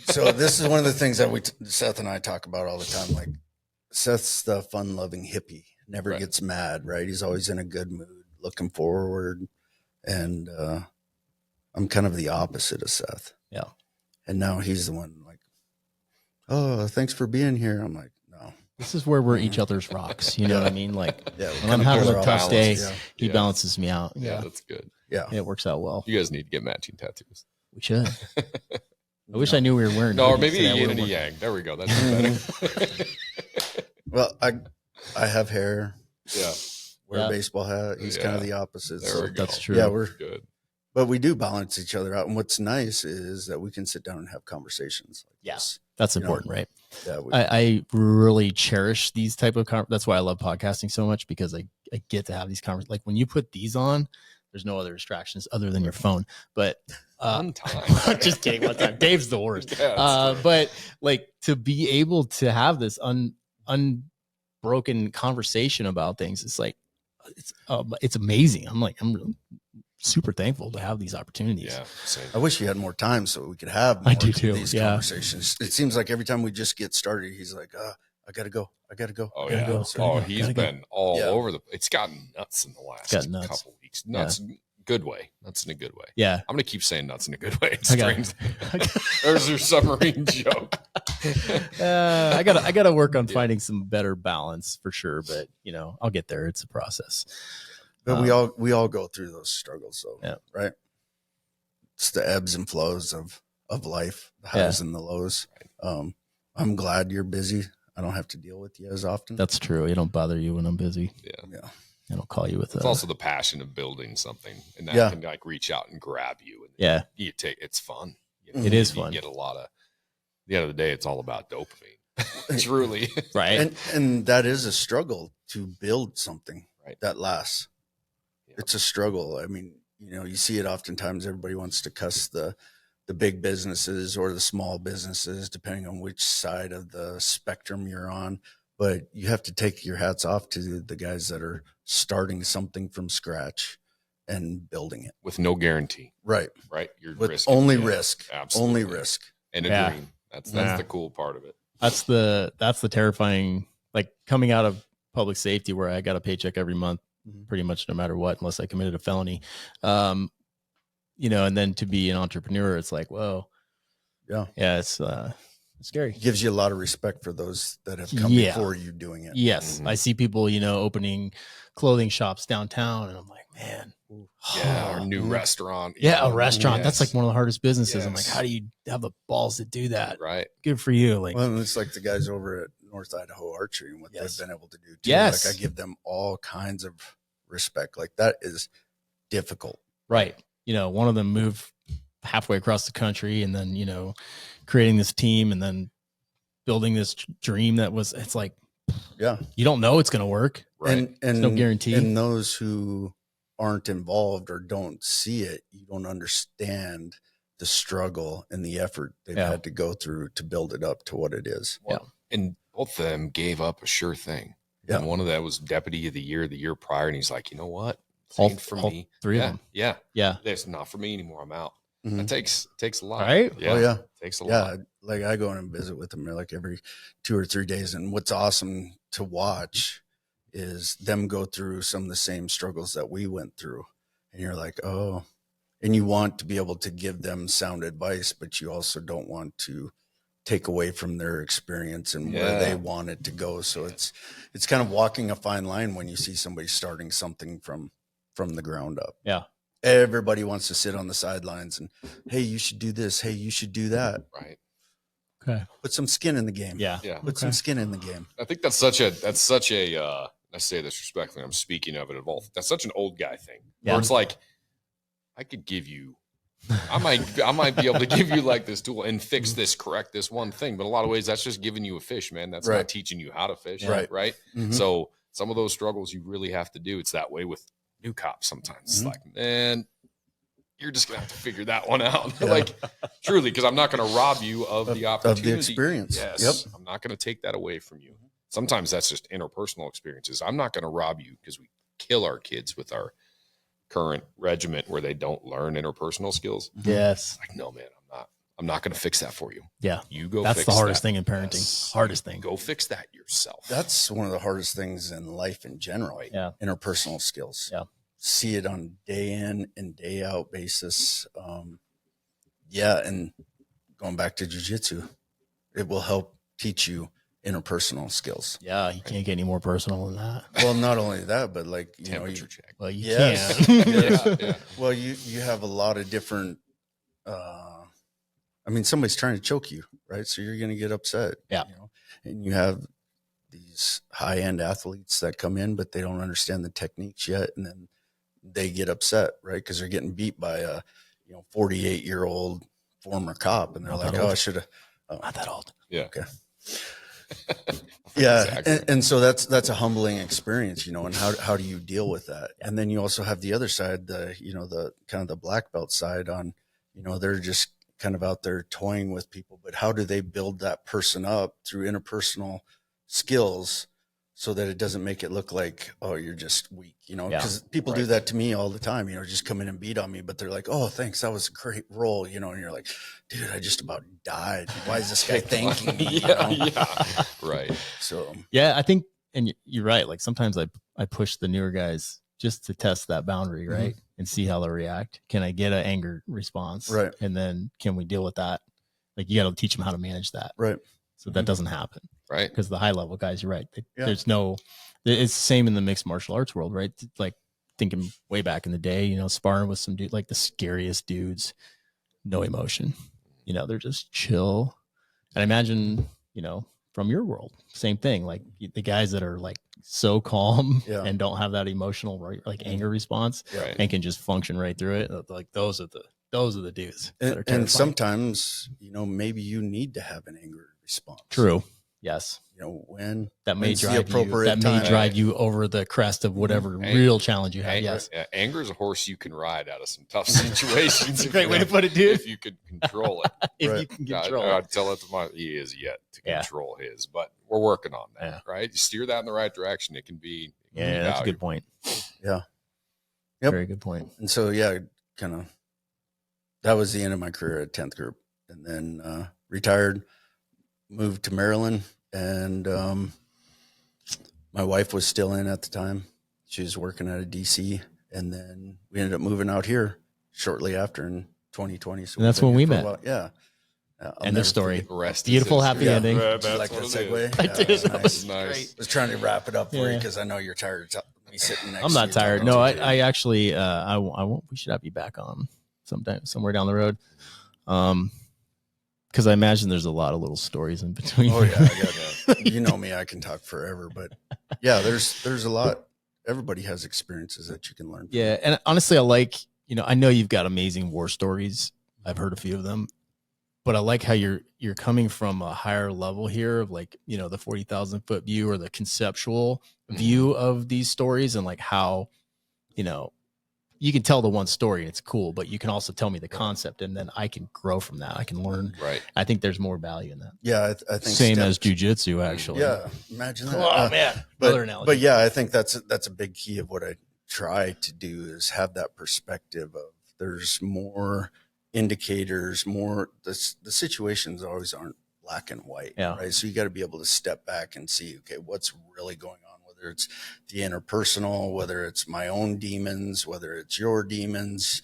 so this is one of the things that Seth and I talk about all the time. Like, Seth's the fun-loving hippie, never gets mad, right? He's always in a good mood, looking forward. And I'm kind of the opposite of Seth. Yeah. And now he's the one like, oh, thanks for being here. I'm like, no. This is where we're each other's rocks. You know what I mean? Like, when I'm kinda having a tough day, Yeah. he balances me out. Yeah, that's good. Yeah. It works out well. You guys need to get matching tattoos. We should. I wish I knew we were wearing. No, or maybe a yin and a yang. There we go. That's better. Well, I have hair. Yeah. Wear a baseball hat. He's kind of the opposite. There we go. That's true. Yeah, we're good. But we do balance each other out. And what's nice is that we can sit down and have conversations like this. That's important, right? Yeah. I really cherish these type of that's why I love podcasting so much, because I get to have these conversations. Like, when you put these on, there's no other distractions other than your phone. But one time. Just kidding. One time. Dave's the worst. Yeah, but like, to be able to have this unbroken conversation about things, it's like, it's amazing. I'm super thankful to have these opportunities. Yeah, same. I wish we had more time so we could have more I do too. These conversations. It seems like every time we just get started, he's like, I gotta go. Oh, Gotta yeah. go. Oh, he's been all over it's gotten nuts in the last nuts. couple weeks. Nuts, good way. Nuts in a good way. Yeah. I'm gonna keep saying nuts in a good way. It's I strange. There's your submarine joke. I gotta work on finding some better balance for sure, but I'll get there. It's a process. But we all go through those struggles, so right. It's the ebbs and flows of life, the highs and the lows. I'm glad you're busy. I don't have to deal with you as often. That's true. It don't bother you when I'm busy. Yeah. I don't call you with It's also the passion of building something, and that can like reach out and grab you. And it's fun. It is fun. You get a lot of. At the end of the day, it's all about dopamine. Truly, right. And that is a struggle to build something that lasts. Yeah. It's a struggle. I mean, you see it oftentimes. Everybody wants to cuss the big businesses or the small businesses, depending on which side of the spectrum you're on. But you have to take your hats off to the guys that are starting something from scratch and building it with no guarantee. Right. You're with risking only risk. Absolutely. Only risk. And a dream. That's the cool part of it. That's the terrifying, like, coming out of public safety where I got a paycheck every month, pretty much no matter what, unless I committed a felony. you know, and then to be an entrepreneur, it's like, whoa. Yeah. Yeah. It's scary. It gives you a lot of respect for those that have come Yeah. before you doing it. Yes. I see people, you know, opening clothing shops downtown, and I'm like, man. Yeah, our new restaurant. Yeah, a restaurant. That's like Yes. one of the hardest businesses. I'm like, Yes. how do you have the balls to do that? Right. Good for you. Like, Well, it's like the guys over at North Idaho Archery and what Yes. they've been able to do too. Yes. Like I give them all kinds of respect. Like that is difficult. right. You know, one of them moved halfway across the country, and then, you know, creating this team and then building this dream that was, it's like, Yeah. you don't know it's going to work. Right. And There's no guarantee. And those who aren't involved or don't see it, you don't understand the struggle and the effort they've Yeah. had to go through to build it up to what it is. Well, and both of them gave up a sure thing. Yeah. And one of that was deputy of the year prior. And he's like, you know what? This All- ain't for all me. three of Yeah. them. Yeah. Yeah. It's not for me anymore. I'm out. Mhm. That takes a lot. Right? Yeah. Oh yeah. Takes a Yeah. lot. Like I go in and visit with them like every 2 or 3 days. And what's awesome to watch is them go through some of the same struggles that we went through. And you're like, oh, and you want to be able to give them sound advice, but you also don't want to take away from their experience and where they want it to go. So it's kind of walking a fine line when you see somebody starting something from the ground up. Yeah. Everybody wants to sit on the sidelines and, hey, you should do this. Hey, you should do that. Right. Okay. Put some skin in the game. Yeah. Yeah. Put some skin in the game. I think that's such a I say this respectfully, I'm speaking of it of all. That's such an old guy thing. Yeah. Where it's like, I could give you, I might be able to give you like this tool and fix this, correct this one thing. But a lot of ways, that's just giving you a fish, man. That's Right. not teaching you how to fish. Right. Right. Mhm. So some of those struggles you really have to do. It's that way with new cops sometimes. It's Mhm. like, man, you're just gonna have to figure that one out. Yeah. Like truly, because I'm not gonna rob you of the opportunity. Of the experience. Yes. Yep. I'm not gonna take that away from you. Sometimes that's just interpersonal experiences. I'm not gonna rob you because we kill our kids with our current regiment where they don't learn interpersonal skills. Yes. Like, no, man, I'm not going to fix that for you. Yeah. You go. That's fix the hardest that. thing in parenting. Yes. Hardest thing. Go fix that yourself. That's one of the hardest things in life in general. Yeah. Interpersonal skills. Yeah. See it on day in and day out basis. Yeah. And going back to jiu-jitsu, it will help teach you interpersonal skills. Yeah. You can't get any more personal than that. Well, not only that, but like, you know, Temperature check. Well, you Yes. can't. Yeah. well, you have a lot of different, I mean, somebody's trying to choke you, right? So you're going to get upset. Yeah. You know? And you have these high-end athletes that come in, but they don't understand the techniques yet. And then they get upset, right? Because they're getting beat by a, 48-year-old former cop. And they're Not like, that oh, old. I should have. Not that old. Yeah. Okay. Yeah. Exactly. And so that's a humbling experience, and how do you deal with that? And then you also have the other side, the kind of the black belt side on, they're just kind of out there toying with people, but how do they build that person up through interpersonal skills so that it doesn't make it look like, oh, you're just weak, because people do that to me all the time, just come in and beat on me, but they're like, oh, thanks. That was a great roll, and you're like, dude, I just about died. Why is this guy thanking me? Yeah. Right. So, Yeah, I think, and you're right. Like sometimes I push the newer guys just to test that boundary, right? And see how they react. Can I get an anger response? Right. And then can we deal with that? Like you got to teach them how to manage that. right. So that doesn't happen. Right. Because the high level guys, you're right. Yeah. It's the same in the mixed martial arts world, right? Like thinking way back in the day, sparring with some dude, like the scariest dudes, no emotion, they're just chill. And I imagine, from your world, same thing, like the guys that are like so calm and don't have that emotional, like anger response Right. and can just function right through it. Like those are the dudes. that are And terrifying. sometimes, maybe you need to have an anger response. True. Yes. When That may when's the drive you. appropriate That may time. drive you over the crest of whatever Anger- real challenge you have. Anger, Yes, yeah, anger is a horse you can ride out of some tough situations. it's a great way to put it, dude. If you could control it. If Right. you can control it. I'd tell it to he is yet to Yeah. control his, but we're working on that, Yeah. right? You steer that in the right direction. It can be. Yeah, that's a good point. Yeah. Yep. Very good point. And so, kind of, that was the end of my career at 10th Group, and then retired, moved to Maryland, and my wife was still in at the time. She was working at a DC, and then we ended up moving out here. shortly after in 2020. So And that's we've been when we here for a met. while. Yeah. I'll And the never story. forget- The rest Beautiful, is happy history. ending. Yeah, Did you like that's that what it segue? is. I Yeah, did. it was That nice. was Nice. great. Was trying to wrap it up for you Yeah. because I know you're tired of me sitting next I'm to not you tired. talking No, to you. I actually, I won't, we should have you back on sometime, somewhere down the road. Because I imagine there's a lot of little stories in between. Oh yeah, you know me, I can talk forever, but yeah, there's a lot. Everybody has experiences that you can learn from. Yeah, and honestly, I like, I know you've got amazing war stories. I've heard a few of them, but I like how you're coming from a higher level here of like, the 40,000-foot view or the conceptual view of these stories, and like how, you can tell the one story and it's cool, but you can also tell me the concept, and then I can grow from that. I can learn. Right. I think there's more value in that. Yeah, I think Same as jujitsu, actually. Yeah, imagine that. Oh man, another analogy. But yeah, I think that's a big key of what I try to do is have that perspective of there's more indicators, more the situations always aren't black and white, Yeah. right? So you got to be able to step back and see, okay, what's really going on, whether it's the interpersonal, whether it's my own demons, whether it's your demons,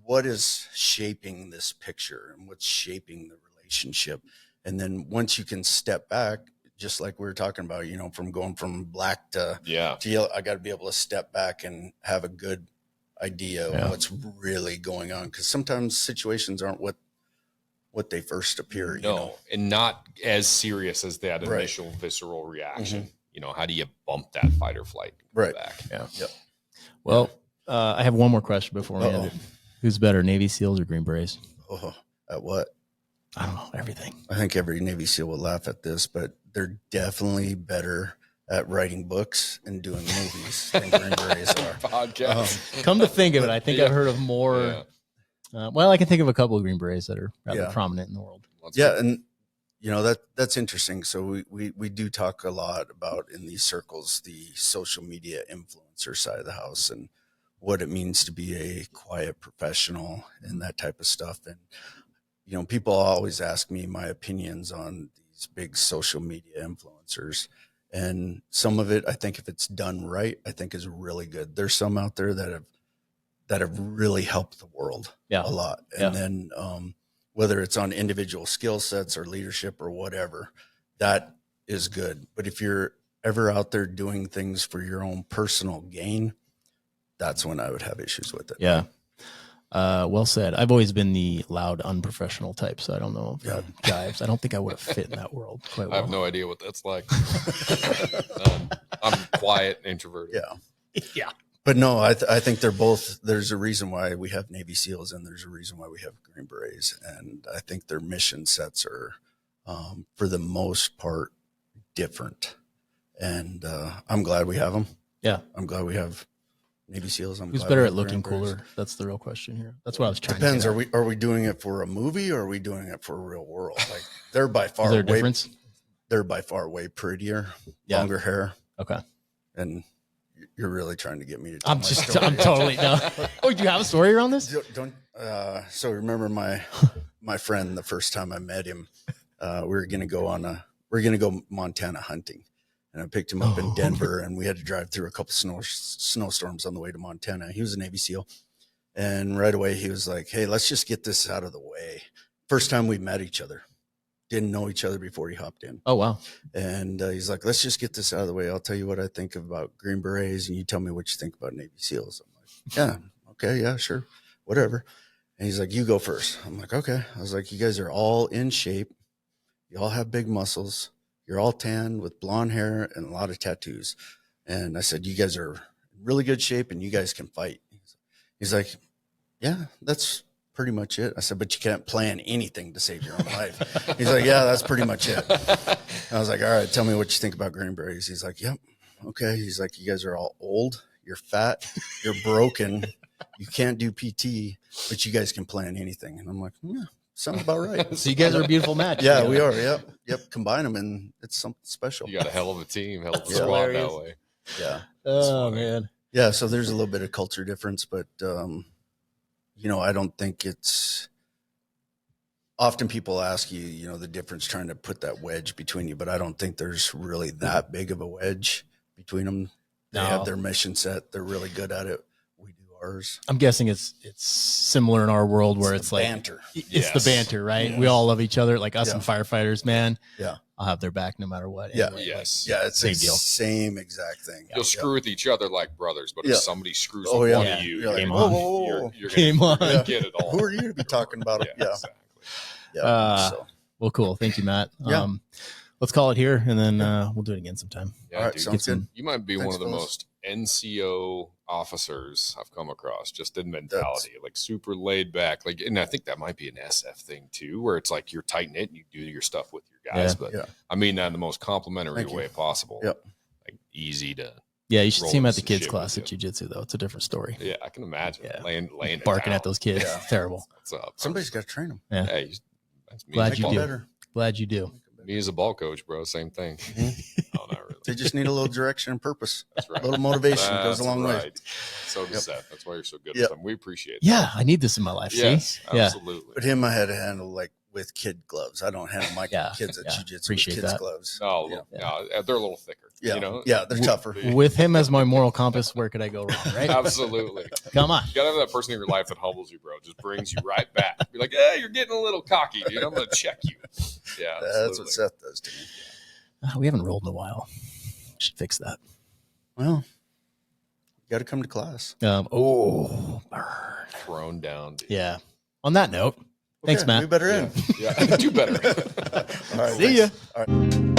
what is shaping this picture and what's shaping the relationship. And then once you can step back, just like we were talking about, from going from black to yellow, I got to be able to step back and have a good idea of what's really going on. Because sometimes situations aren't what they first appear. And not as serious as that initial visceral reaction. How do you bump that fight or flight back? Yeah. Yep. Well, I have one more question before we end it. Who's better, Navy SEALs or Green Berets? Oh, at what? I don't know, everything. I think every Navy SEAL will laugh at this, but they're definitely better at writing books and doing movies than Green Berets are. Podcast. Come to think of it, I think I've heard of more. Yeah. Well, I can think of a couple of Green Berets that are rather prominent in the world. And that's interesting. So we do talk a lot about in these circles the social media influencer side of the house and what it means to be a quiet professional and that type of stuff. And people always ask me my opinions on these big social media influencers. And some of it, I think if it's done right, I think is really good. There's some out there that have really helped the world a lot. And then whether it's on individual skill sets or leadership or whatever, that is good. But if you're ever out there doing things for your own personal gain, that's when I would have issues with it. Yeah. Well said. I've always been the loud, unprofessional type, so I don't know if that jives. I don't think I would have fit in that world quite well. I have no idea what that's like. I'm quiet, introverted. Yeah. But no, I think they're both. There's a reason why we have Navy SEALs and there's a reason why we have Green Berets. And I think their mission sets are, for the most part, different. And I'm glad we have them. Yeah. I'm glad we have Navy SEALs. Who's better at looking cooler? That's the real question here. That's what I was trying Depends. to Are we doing it for a movie or are we doing it for a real world? Like they're by far Is there a difference? They're by far way prettier, longer hair. Okay. And you're really trying to get me to tell I'm totally no. Oh, do you have a story around this? So remember my friend, the first time I met him, we were going to go Montana hunting. And I picked him up in Denver, and we had to drive through a couple snowstorms on the way to Montana. He was a Navy SEAL. And right away, he was like, hey, let's just get this out of the way. First time we met each other. Didn't know each other before he hopped in. Oh, wow. And he's like, let's just get this out of the way. I'll tell you what I think about Green Berets, and you tell me what you think about Navy SEALs. I'm like, yeah, okay, yeah, sure, whatever. And he's like, you go first. I'm like, okay. I was like, you guys are all in shape. You all have big muscles. You're all tan with blonde hair and a lot of tattoos. And I said, you guys are in really good shape and you guys can fight. He's like, yeah, that's pretty much it. I said, but you can't plan anything to save your own life. He's like, yeah, that's pretty much it. And I was like, all right, tell me what you think about Green Berets. He's like, yep. Okay. He's like, you guys are all old. You're fat. You're broken. You can't do PT, but you guys can plan anything. And I'm like, yeah. Sounds about right. So you guys are a beautiful match. Yeah, we are. Yep. Combine them and it's something special. You got a hell of a team, hell of a squad that way. Yeah. Oh man. Yeah. So there's a little bit of culture difference, but I don't think it's often people ask you, the difference trying to put that wedge between you, but I don't think there's really that big of a wedge between them. They have their mission set. They're really good at it. We do ours. I'm guessing it's similar in our world where it's like banter. It's the banter, right? We all love each other, like us and firefighters, man. Yeah. I'll have their back no matter what. Yeah. Anyway, Yes. Yeah, it's Same the deal. same exact thing. You'll screw with each other like brothers, but Yeah. if somebody screws Oh, with yeah. one Yeah. of you, You're like, Game whoa, on. whoa, whoa, whoa. you're Game gonna, on. you're gonna get it all. Who are you to be talking about it? Yeah. Exactly. Yeah. So, Well, cool. Thank you, Matt. Yeah. Let's call it here, and then we'll do it again sometime. Yeah, all right, dude. sounds good. You might be Thanks, one of the fellas. most NCO officers I've come across, just in mentality, like super laid back. Like, and I think that might be an SF thing too, where it's like you're tight knit and you do your stuff with your guys. Yeah. But I mean that in the most complimentary Thank you. way possible. Yep. Like easy to. Yeah, you should see him at the Rolling kids' shit class with at jiu-jitsu, though. It's a different story. Yeah, I can imagine Yeah. laying it Barking down. at those kids. Yeah. It's terrible. What's up? Somebody's got to train them. Yeah. Hey, that's me. Glad as a you ball- do. Better. Glad you do. Me as a ball coach, bro. Same thing. Oh, not really. They just need a little direction and purpose. That's right. A little motivation goes a long way. right. So does Seth. That's why you're so good Yep. with them. We appreciate that. Yeah, I need this in my life. Yes, See? Yeah. absolutely. But him, I had to handle like with kid gloves. I don't handle my Yeah, kids at yeah. jiu-jitsu with Appreciate kids that. gloves. No, Yeah. no, they're a little thicker. Yeah. You know? Yeah, they're tougher. With him as my moral compass, where could I go wrong, right? Absolutely. Come on. You gotta have that person in your life that humbles you, bro. Just brings you right back. Be like, yeah, you're getting a little cocky, dude. I'm gonna check you. Yeah, That's absolutely. what Seth does to me. We haven't rolled in a while. Should fix that. Well, you got to come to class. Burn. Thrown down, dude. Yeah. On that note, thanks, Okay, Matt. We better end. Yeah, do better. All right, See ya. thanks. All right.